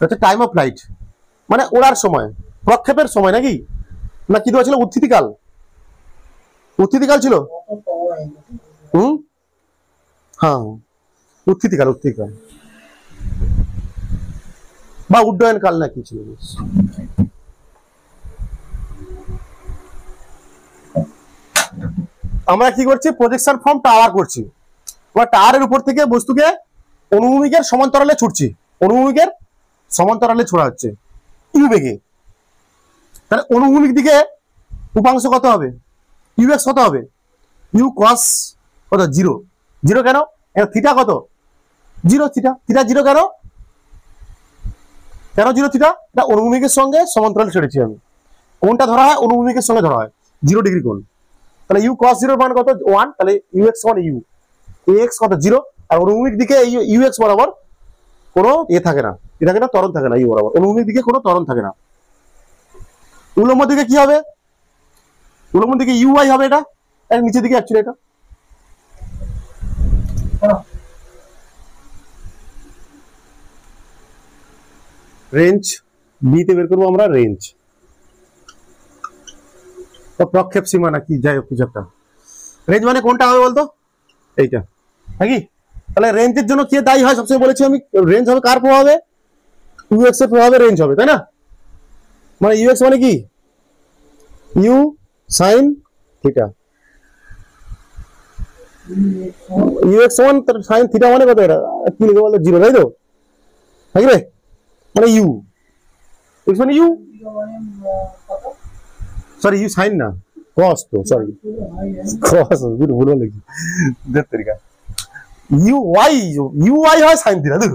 হচ্ছে টাইম অফ ফ্লাইট মানে ওড়ার সময়, প্রক্ষেপের সময় নাকি, না কি দেওয়া ছিল উত্থিতিকাল, উত্থিতিকাল ছিল, হ্যাঁ উত্থিতিকাল, উত্থিতিকাল বা উড্ডয়ন কাল না কি ছিল। আমরা কি করছি, প্রজেকশন ফ্রম টাওয়ার করছি, আমরা টাওয়ারের উপর থেকে বস্তুকে অনুভূমিকের সমান্তরালে ছুটছি, অনুভূমিকের সমান্তরালে ছোড়া হচ্ছে ইউ বেগে, তাহলে অনুভূমিক দিকে উপাংশ কত হবে, ইউএক্স কত হবে, ইউ কস কত জিরো, জিরো কেন, থিটা কত জিরো, থিটা থিটা জিরো কেন, কেন জিরো থিটা, এটা অনুভূমিকের সঙ্গে সমান্তরালে ছেড়েছি আমি, কোনটা ধরা হয় অনুভূমিকের সঙ্গে ধরা হয় 0 ডিগ্রি কোণ, তাহলে ইউ কস জিরোর মান কত 1, তাহলে ইউএক্স সমান ইউ, এক্স কত 0, আর অনুভূমিক দিকে ইউএক্স বরাবর কোনো থাকে না, কি থাকে না, ত্বরণ থাকে না, ইউ বরাবর অনুভূমিক দিকে কোনো ত্বরণ থাকে না। উলম্ব দিকে কি হবে, উলম্ব দিকে ইউআই হবে, এটা নিচের দিকে অ্যাকচুয়ালি এটা রেঞ্জ বি তে বের করবো আমরা রেঞ্জ, তো প্রক্ষেপ সীমানা কি যাই হোক কিছু একটা, রেঞ্জ মানে কোনটা হবে বলতো এইটা নাকি। তাহলে রেঞ্জের জন্য কে দায়ী হয় সবসময় বলেছি আমি, রেঞ্জ হবে কার প্রভাবে, ইউএক্স এর প্রভাবে রেঞ্জ হবে, তাই না, মানে ইউএক্স মানে কি ইউ সাইন থিটা, ইউএক্স সমান সাইন থিটা মানে কত, এটা কি লিখে বলতো 0, তাই তো নাকি রে, মানে ইউ এক্স মানে ইউ, সরি ইউ সাইন না কস, তো সরি কস ভুল লিখি দেখ তরিকা, ইউ ওয়াই হয় সাইন থিটা, দূর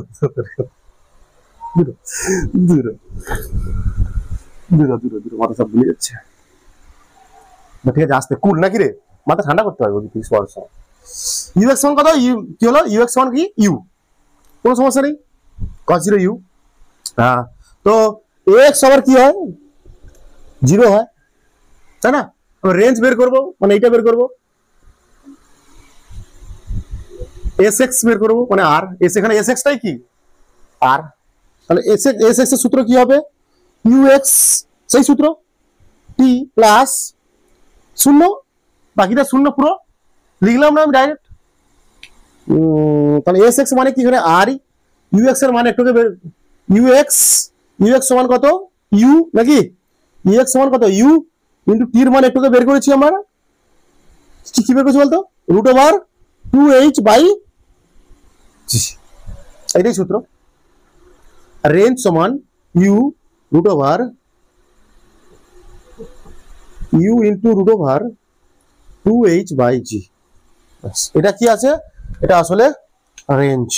দূর দূর, দূরে দূরে দূরে মাথা সব ভুলে যাচ্ছে। ঠিক আছে আসতে কুল নাকি রে, মাথা ঠান্ডা করতে হবে ওদিকে পড়ার সময়। ইউএক্স ওয়ান কত, ইউ কি হলো, ইউএক্স ওয়ান কি ইউ, কোনো সমস্যা নেই, cos 0 ইউ। হ্যাঁ তো এক্স আবার কি হয়, 0 হয়, তাই না? রেঞ্জ বের করবো, মানে এইটা বের করবো, এস এক্স বের করবো, মানে আর এস, এখানে এস এক্সটাই কি আর, তাহলে এস এক্স এর সূত্র কি হবে, ইউ এক্স, সেই সূত্র টি প্লাস 0, বাকিটা 0 পুরো লিখলাম না আমি ডাইরেক্ট। তাহলে এস এক্স মানে কি, এখানে আর, ইউ এক্স এর মানে একটু ইউ এক্স সমান কত ইউ, নাকি ইউ এক্স সমান কত ইউ ইন্টু টির মানে একটু বের করেছি আমরা, কি বের করেছি বলতো, √2h/, এটাই সূত্র। রেঞ্জ সমান ইউ ইন্টু √2h/g। এটা কি আছে, এটা আসলে রেঞ্জ।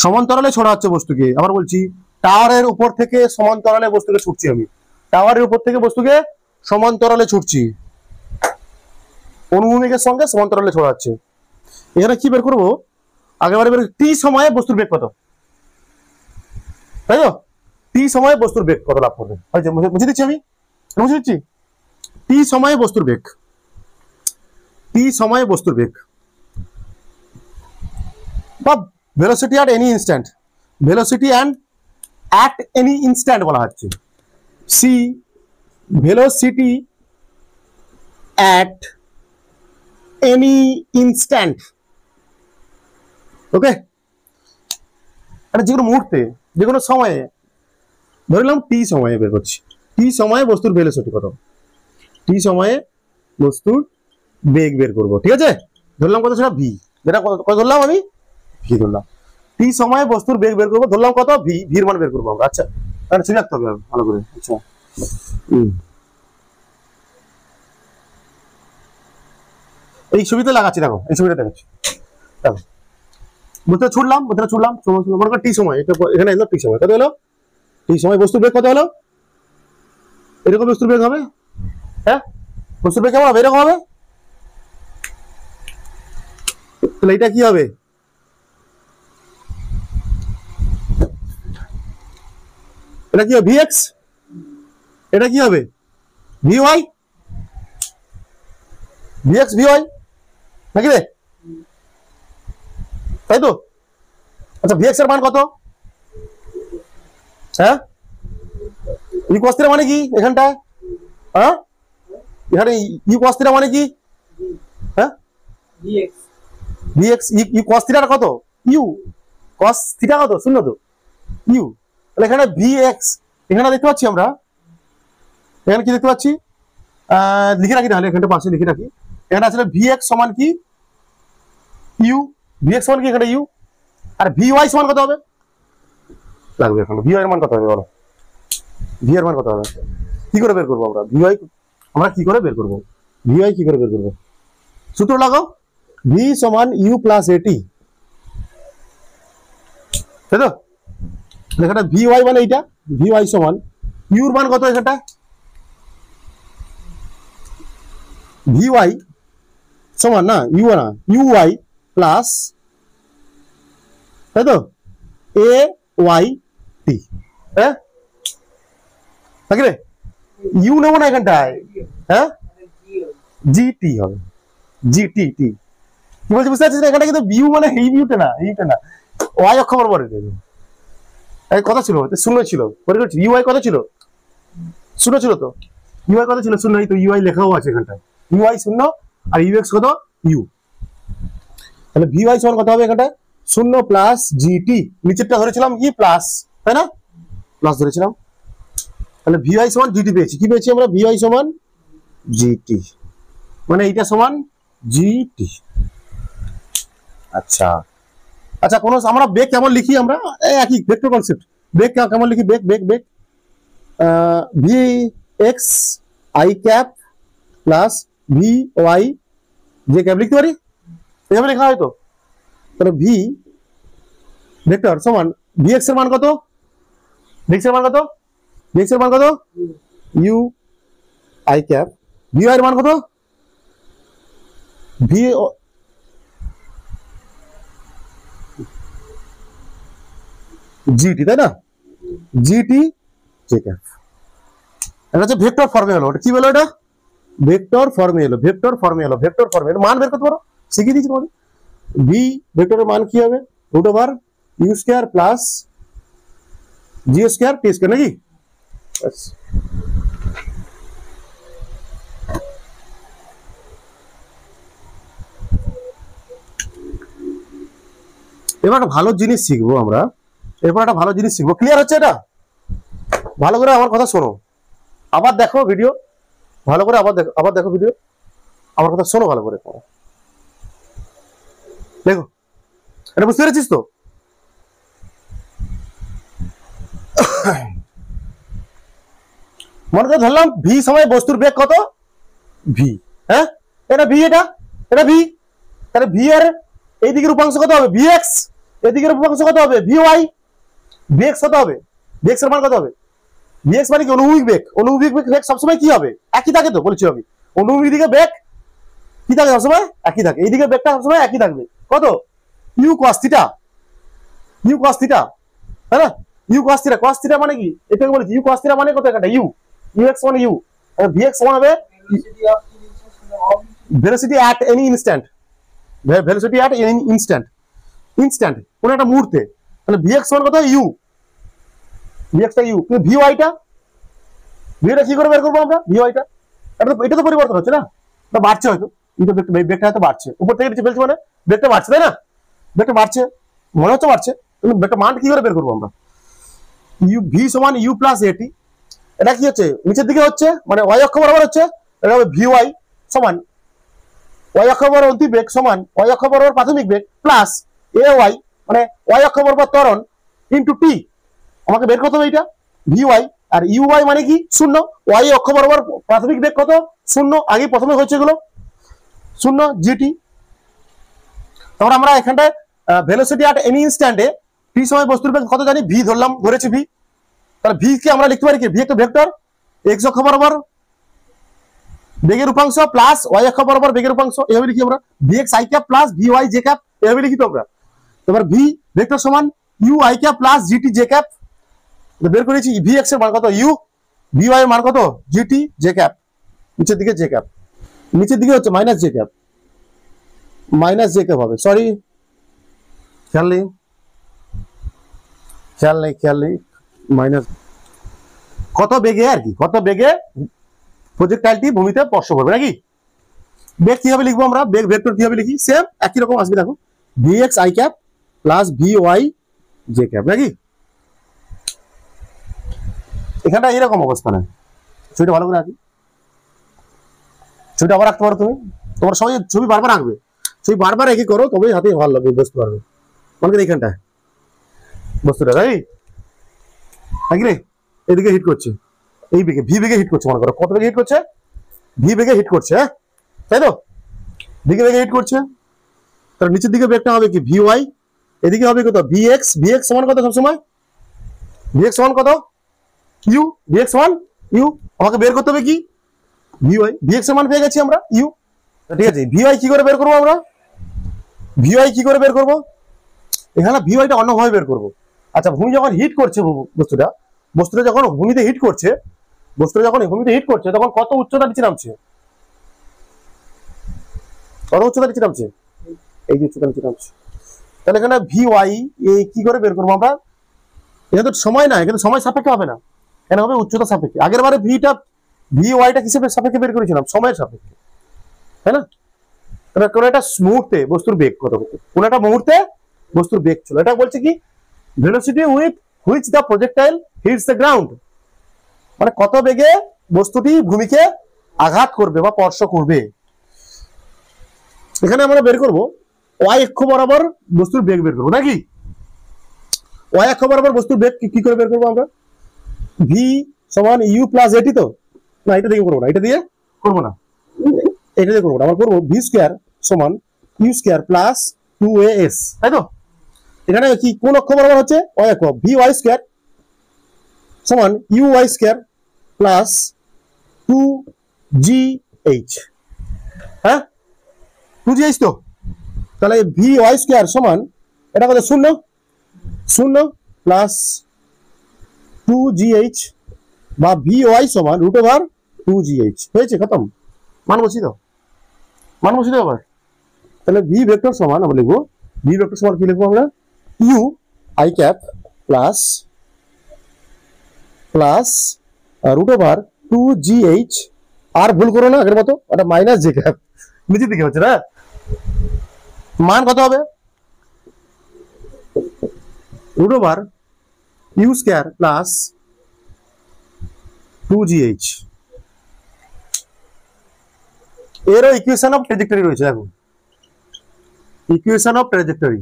সমান্তরালে ছোড়া হচ্ছে বস্তুকে, আবার বলছি টাওয়ারের উপর থেকে সমান্তরালে বস্তুকে ছুটছি আমি, টাওয়ারের উপর থেকে বস্তুকে সমান্তরালে ছুটছি, অনুভূমিকের সঙ্গে সমান্তরালে ছোড়া হচ্ছে। এখানে কি বের করবো, আগেবারে বের টি সময়ে বস্তুর বেগ কত, তাই তো, টি সময়ে বস্তুর বেগ কত লাভ করবে, বুঝে দিচ্ছি আমি, বুঝে দিচ্ছি, টি সময়ে বস্তুর বেগ, টি সময়ে বস্তুর বেগ বা velocity at any instant, velocity and at any instant বলা হচ্ছে, সি velocity at any instant, okay, যে কোনো মুহূর্তে, যে কোনো সময়ে, ধরলাম টি সময়ে বের করছি, টি সময়ে বস্তুর ভেলোসিটি কত, টি সময়ে বস্তুর বেগ বের করবো, ঠিক আছে, ধরলাম কত, সেটা ভি, যেটা কত ধরলাম আমি, ভি ধরলাম, টি সময়ে বস্তুর বেগ বের করবো, ধরলাম কত ভি, ভির মান বের করবো আমরা, আচ্ছা তাহলে শুনে রাখতে হবে ভালো করে, আচ্ছা এই ছবিতে লাগাচ্ছি, দেখো এই ছবিটা দেখাচ্ছি, দেখো বুঝতে ছুটলাম, মনে কর টি সময়, এখানে এলো টি সময়, কত হলো, টি সময় বস্তুর বেগ কত হলো, এরকম বস্তুর বেগ হবে, হ্যাঁ বস্তুর বেগ কেমন হবে, এরকম হবে, তাহলে এটা কি হবে, এটা কি হবে ভিএক্স, এটা কি হবে ভিওয়াই, ভিএক্স ভিওয়াই নাকি রে, তাই তো। আচ্ছা ভিএক্স এর মান কত, হ্যাঁ ইউ cos θ মানে কি এখানটায়, হ্যাঁ এখানে ইউ cos θ মানে কি, হ্যাঁ ভিএক্স ইউ cos θ কত, ইউ cos θ কত 0 তো, ইউ, তাহলে এখানে ভিএক্স, এখানে দেখতে পাচ্ছি আমরা, এখানে কি দেখতে পাচ্ছি, লিখে রাখি, তাহলে এখানটা পাশে লিখে রাখি, এখানে আসলে ভিএক্স সমান কি ইউ, ভিএক্স সমান কি এখানে ইউ, আর ভিওয়াই সমান কত হবে, লাগবে এখন ভিওয়াই এর মান কত হবে বলো, ভি এর মান কত হবে, কি করে বের করবো আমরা ভিওয়াই, আমরা কি করে বের করবো ভিওয়াই, কি করে বের করবো, সূত্র লাগাও, ভি সমান ইউ প্লাস এটি, তাই তো, এখানে ভিওয়াই মানে এইটা, ভিওয়াই সমান ইউর মান কত, এখানটা ভিওয়াই সমান না ইউ না, ইউআই প্লাস, তাই তো, এ ওয়াই টি, হ্যাঁ নাকি রে, ইউ নেবো না এখানটায়, হ্যাঁ জিটি হবে, জিটি টি, কি বলছি বুঝতে পারছিস, এখানটা কিন্তু বিউ মানে এই বিউটা না, এইটা না, ওয়াই অক্ষ বরাবর কত ছিল, 0 ছিল, ইউআই কত ছিল, 0 ছিল তো, ইউআই কত ছিল 0, তো ইউআই লেখাও আছে এখানটায়, ইউআই 0 আর ইউএক্স কত ইউ, তাহলে ভিওয়াই সমান কত হবে এখানটায় 0 প্লাস জিটি, নিচেরটা ধরেছিলাম কি প্লাস, তাই না, প্লাস ধরেছিলাম, তাহলে ভিওয়াই সমান জিটি পেয়েছি, কি পেয়েছি আমরা, ভিওয়াই সমান জিটি, মানে এইটা সমান জিটি। আচ্ছা আচ্ছা, কোন আমরা বেগ কেমন লিখি, আমরা একই ভেক্টর কনসেপ্ট, বেগ কেমন লিখি, বেগ বেগ বেগ v x i cap plus v y যে ক্যাপ লিখতে পারি, এভাবে লেখা হয় তো, তাহলে ভি ভেক্টর সমান ভি এক্স এর মান কত, ভি এক্স এর মান কত vx এর মান কত u i ক্যাপ vy এর মান কত v gt, তাই না? gt j cap. এটা হচ্ছে ভেক্টর ফর্মে হলো। কি বলো এটা? ভেক্টর ফর্মে এলো, ভেক্টর ফর্মে এলো, ভেক্টর ফর্মে এলো। মান বের করতে পারো, শিখিয়ে দিচ্ছি তোমাদের। ভি ভেক্টরের মান কি হবে? Root over u square plus g square t square, নাকি? এবার একটা ভালো জিনিস শিখবো আমরা, এরপর একটা ভালো জিনিস শিখবো। ক্লিয়ার হচ্ছে এটা? ভালো করে আমার কথা শোনো, আবার দেখো ভিডিও, ভালো করে আবার দেখো ভিডিও, আমার কথা শোনো ভালো করে। দেখো, এটা বুঝতে পেরেছিস তো? মনে করে ধরলাম ভি সময় বস্তুর বেগ কত? ভি। হ্যাঁ, এটা ভি, এটা ভি। তাহলে ভি এর এই দিকের উপাংশ কত হবে? ভিএক্স। এদিকের উপাংশ কত হবে? ভিওয়াই। ভিএক্স কত হবে? ভিএক্স এর মান কত হবে? ভিএক্স মানে কি? অনুভূমিক বেগ। অনুভূমিক বেগ সবসময় কি হবে? একই থাকে তো, বলছি আমি। অনুভূমিক দিকে বেগ কি থাকে সবসময়? একই থাকে। এইদিকে বেগটা সবসময় একই থাকবে। কত? U cos theta. U cos theta, তাই না? U cos theta. Cos theta মানে কি? এটাকে বলেছি ইউ কস থিটা মানে কত? একটা ইউ। ইউএক্স মানে ইউ। ভিএক্স সমান হবে velocity at any instant. Velocity at any instant, instant কোন একটা মুহূর্তে। তাহলে ভিএক্স সমান কত? ইউ। ভিএক্সটা ইউ। কিন্তু ভিওয়াইটা, ভিওটা কি করে বের করবো আমরা? ভিওয়াইটা এটা তো পরিবর্তন হচ্ছে না, এটা বাড়ছে হয়তো। এটা বেগটা হয়তো বাড়ছে, উপর থেকে নিচে ফেলছে মানে বেগটা বাড়ছে, তাই না? বেগটা বাড়ছে, মনে হচ্ছে বাড়ছে, কিন্তু বেগটা মান কি করে বের করবো আমরা? ইউ ভি সমান ইউ প্লাস এটি। এটা কি হচ্ছে? নিচের দিকে হচ্ছে, মানে ওয়াই অক্ষ বরাবর হচ্ছে। এটা হবে ভিওয়াই সমান ওয়াই অক্ষ বরাবর অন্তিম বেগ সমান ওয়াই অক্ষ বরাবর প্রাথমিক বেগ প্লাস এ ওয়াই, মানে ওয়াই অক্ষ বরাবর ত্বরণ ইন্টু টি। আমাকে বের করতে হবে এটা ভিওয়াই। আর ইউওয়াই মানে কি? শূন্য। ওয়াই অক্ষ বরাবর প্রাথমিক বেগ কত? শূন্য। আগে প্রথমে হচ্ছে এগুলো শূন্য, জিটি। তারপর আমরা এখানটায় ভেলোসিটি অ্যাট এনি ইনস্ট্যান্টে টি সময় বস্তুর বেগ কত জানি? ভি ধরলাম, ধরেছি ভি। তাহলে ভি কে আমরা লিখতে পারি কি? ভি একটা ভেক্টর, এক্স অক্ষ বরাবর বেগের উপাংশ প্লাস ওয়াই অক্ষ বরাবর বেগের উপাংশ, এভাবে লিখি আমরা। V x i cap plus v y j cap, এভাবে লিখি তো আমরা। এবার ভি ভেক্টর সমান u i cap plus g t j cap. বের করেছি ভিএক্স এর মান কত? ইউ। ভিওয়াই এর মান কত? GT j cap. নিচের দিকে জে ক্যাপ, নিচের দিকে হচ্ছে minus J cap, minus J cap হবে। সরি, খেয়াল নেই মাইনাস। কত বেগে আর কি, কত বেগে প্রজেক্টাইলটি ভূমিতে স্পর্শ করবে, নাকি? বেগ কিভাবে লিখবো আমরা? বেগ ভেক্টর কিভাবে লিখি? সেম একই রকম আসবে, দেখো VX i cap plus v y j cap, নাকি? এখানটা এরকম অবস্থা না। ছবিটা ভালো করে আঁকি, ছবিটা আবার আঁকতে পারো তুমি। তোমার সবাই ছবি বারবার আঁকবে, ছবি বারবার একই করো, তবেই হাতে ভালো লাগবে, বুঝতে পারবে। মনে করি এখানটায় বস্তুটা, তাই নাকি রে? এদিকে হিট করছে, এই বেগে ভি বেগে হিট করছে। মনে করো কত বেগে হিট করছে? ভি বেগে হিট করছে, হ্যাঁ তাই তো? দিকে বেগে হিট করছে। তার নিচের দিকে বেগটা হবে কি? ভিওয়াই। এদিকে হবে কত? ভিএক্স। ভিএক্স সমান কত সবসময়? ভিএক্স সমান কত? ইউ। ভিএক্স সমান ইউ। আমাকে বের করতে হবে কি? ভিওয়াই। ভিএক্স সমান পেয়ে গেছি আমরা, ইউ। ঠিক আছে, ভিওয়াই কি করে বের করবো আমরা? ভিওয়াই কি করে বের করবো? এখানে ভিওয়াইটা অন্যভাবে বের করবো। আচ্ছা, ভূমি যখন হিট করছে, বস্তুটা যখন ভূমিতে হিট করছে, তখন কত উচ্চতা নিচে নামছে? কত উচ্চতা নিচে নামছে? এই যে উচ্চতা নিচে নামছে। তাহলে এখানে ভিওয়াই কি করে বের করবো আমরা? এখানে তো সময় না, এখানে সময় সাপেক্ষে হবে না, এখানে হবে উচ্চতা সাপেক্ষে। আগের বারে ভিওয়াইটা কিসের সাপেক্ষে বের করেছিলাম? সময়ের সাপেক্ষে, তাই না? কোন একটা মুহূর্তে বস্তুর বেগ কত, কোন একটা মুহূর্তে বস্তুর বেগ ছিল। এটা বলছে কি? Velocity with which the projectile hits the ground, মানে কত বেগে বস্তুটি ভূমিকে আঘাত করবে বা স্পর্শ করবে। এখানে আমরা বের করব ওয়াই অক্ষ বরাবর বস্তুর বেগ বের করবো, নাকি? ওয়াই অক্ষ বরাবর বস্তুর বেগ কি করে বের করবো আমরা? ভি সমান ইউ প্লাস এটি। তো না, এটা দিয়ে করবো না, এটা দিয়ে করবো না, এটা দিয়ে করবো না। আমরা করবো ভি স্কোয়ার সমান ইউ স্কোয়ার প্লাস 2as, তাই তো? এখানে কি কোন অক্ষ বরাবর হচ্ছে? ওয়াই অক্ষ। ভি ওয়াই স্কোয়ার সমান u y square plus 2gh, হ্যাঁ 2gh তো, তাহলে ভি ওয়াই স্কোয়ার সমান এটা কত, 0 0 প্লাস 2gh বা ভি ওয়াই সমান √2gh, হয়েছে খতম। মান বসিয়ে দাও, মান বসিয়ে দাও আবার। তাহলে ভি ভেক্টর সমান আমরা লিখবো, ভি ভেক্টর সমান কি লিখবো আমরা, u i cap plus √2gh, আর ভুল করো না আগের মতো, ওটা মাইনাস জে ক্যাপ নিচের দিকে হচ্ছে না। মান কত হবে, √u স্কয়ার প্লাস 2gh, এরও ইকুয়েশন অফ ট্র্যাজেক্টরি রয়েছে, দেখো ইকুয়েশন অফ ট্র্যাজেক্টরি।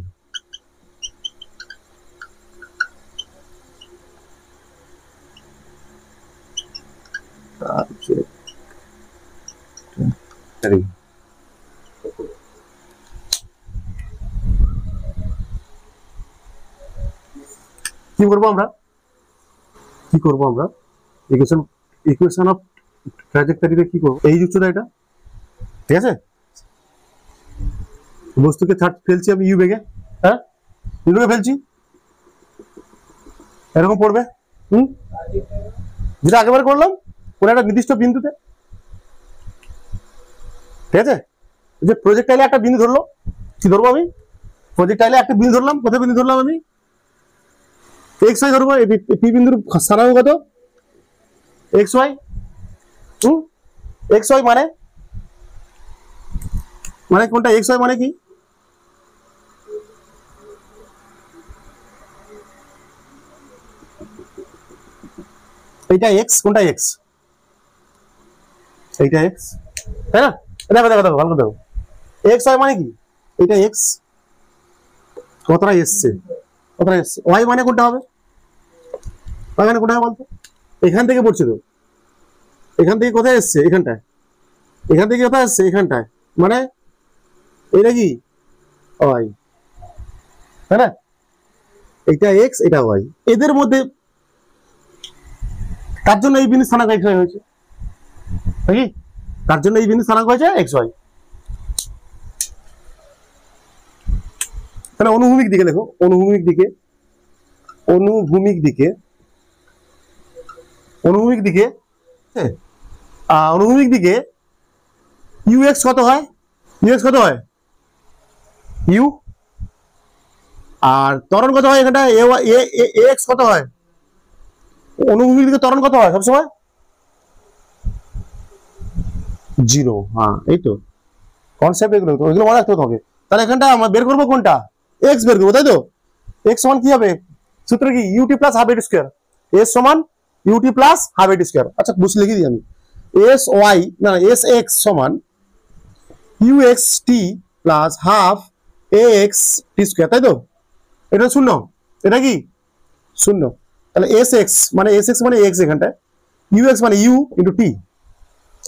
কি করবো আমরা, ইকুয়েশন অফ ট্র্যাজেক্টরিতে কি করবো, এই উচ্চতা এটা, ঠিক আছে, বস্তুকে ফেলছি আমি ইউ বেগে, হ্যাঁ ইউ বেগে ফেলছি, এরকম পড়বে, যেটা আগেবার করলাম কোন একটা নির্দিষ্ট বিন্দুতে, ঠিক আছে। যে প্রজেক্টাইলে একটা বিন্দু ধরলো, কি ধরবো আমি, প্রজেক্টাইলে একটা বিন্দু ধরলাম, কোথায় বিন্দু ধরলাম আমি, এক্স ওয়াই ধরবো, পি বিন্দুর স্থানাঙ্ক কত, এক্স ওয়াই, এক্স ওয়াই মানে কোনটা, এক্স ওয়াই মানে কি, এইটা এক্স, কোনটা এক্স, এইটা এক্স, তাই না, দেখো দেখো দেখো ভালো করে দেখো, এক্স ওয়াই মানে কি, এইটা এক্স, কতটা এসছে, ওয়াই মানে কোনটা হবে, ওয়াই মানে কোনটা হবে বলতো, এখান থেকে পড়ছে তো, এখান থেকে কোথায় এসছে, এখানটায়, এখান থেকে কোথায় এসছে, এখানটায়, মানে এটা কি ওয়াই, তাই না, এটা এক্স এটা ওয়াই, এদের মধ্যে তার জন্য এই বিন্দু স্থানাঙ্ক এক্স ওয়াই হয়েছে, নাকি তার জন্য এই বিন্দু স্থানাঙ্ক হয়েছে এক্স ওয়াই। তাহলে অনুভূমিক দিকে দেখো, অনুভূমিক দিকে ইউ এক্স কত হয়, ইউ, আর ত্বরণ কত হয় এখানটা, এ এক্স কত হয়, অনুভূমিক দিকে ত্বরণ কত হয় সবসময় 0, হ্যাঁ এই তো কনসেপ্ট, এগুলো মনে রাখতে হবে। তাহলে এখানটা আমরা বের করবো কোনটা, এক্স বের করবো, তাই তো, এক্স সমান কি হবে, সূত্র কি, u t plus half a t square, s সমান u t plus half a t square, আচ্ছা বুঝে লিখে দিই আমি, এস ওয়াই না এস এক্স সমান u x t plus half a x t square, তাই তো, এটা 0, এটা কি 0, তাহলে এস এক্স মানে এক্স এখানটায়, ইউ এক্স মানে ইউ ইন্টু টি,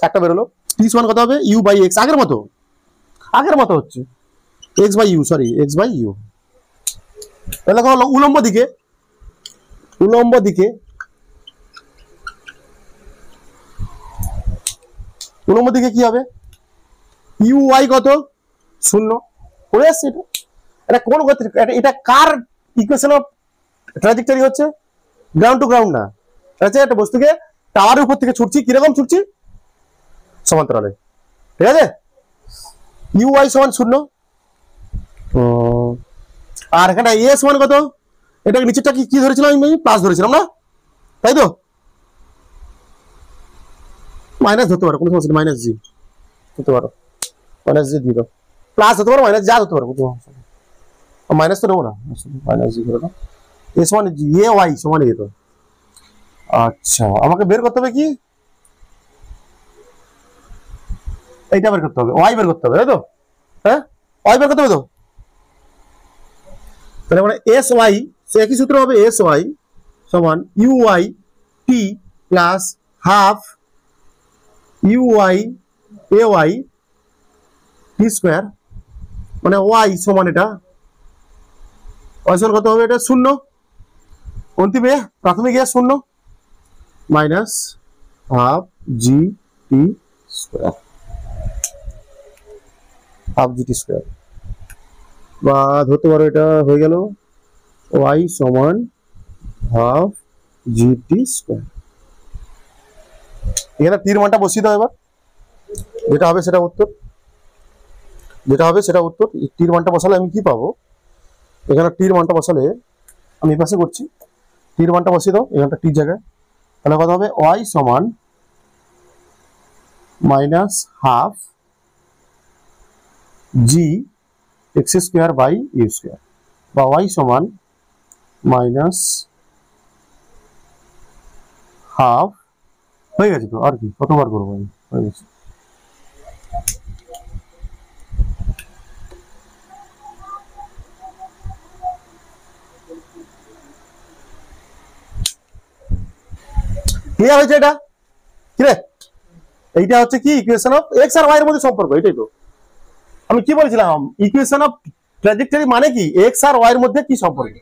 একটা বেরোলো, টি সমান কত হবে, ইউ বাই এক্স, আগের মতো হচ্ছে x by u, sorry x by u. তাহলে উলম্ব দিকে কি হবে, ইউ ওয়াই কত 0, পড়ে আসছে এটা, এটা কোন গতির, এটা কার ইকুয়েশন অফ ট্র্যাজেক্টরি হচ্ছে, গ্রাউন্ড টু গ্রাউন্ড না, আচ্ছা একটা বস্তুকে টাওয়ারের উপর থেকে ছুটছি, কিরকম ছুটছি, সমান্তরালে, ঠিক আছে, ইউ ওয়াই সমান 0, আর এখানে এ সমান কত, এটা নিচেরটা কি ধরেছিলাম আমি, প্লাস ধরেছিলাম না, তাই তো, মাইনাস ধরতে পারো কোনো সমস্যা নেই, মাইনাস জি ধরতে পারো, মাইনাস জি দিয়ে দাও, প্লাস হতে পারো, মাইনাস যা ধরতে পারো, মাইনাস তো নেবো না, মাইনাস জি করে দাও, এ সমান এ ওয়াই সমান এ তো, আচ্ছা আমাকে বের করতে হবে কি, এইটা বের করতে হবে, ওয়াই বের করতে হবে, তাই তো, হ্যাঁ ওয়াই বের করতে হবে তো, তাহলে মানে এস ওয়াই, সে একই সূত্র হবে, এস ওয়াই সমান u y t plus half u y a y t square, মানে ওয়াই সমান এটা, ওয়াই সমান কত হবে, এটা 0, অন্তিমে প্রাথমিক 0, minus half g t square, half g t square, বা ধরতে পারো এটা হয়ে গেল ওয়াই সমান হাফ জি টি স্কোয়ার। এখানে টির মানটা বসিয়ে দাও এবার, যেটা হবে সেটা উত্তর, যেটা হবে সেটা উত্তর। টির মানটা বসালে আমি কি পাবো, এখানে টির মানটা বসালে আমি এই পাশে করছি, টির মানটা বসিয়ে দাও এখানটা টির জায়গায়, তাহলে কত হবে ওয়াই সমান minus half g x square by u square, বা ওয়াই সমান মাইনাস হাফ, হয়ে গেছে তো, আর কি কতবার করবো আমি, হয়ে গেছে। ক্লিয়ার হয়েছে এটা? কি রে, এইটা হচ্ছে কি ইকুয়েশন অফ এক্স আর ওয়াই এর মধ্যে সম্পর্ক, এটাই তো আমি কি বলেছিলাম, ইকুয়েশন অফ ট্র্যাজেক্টরি মানে কি, এক্স আর ওয়াই এর মধ্যে কি সম্পর্ক।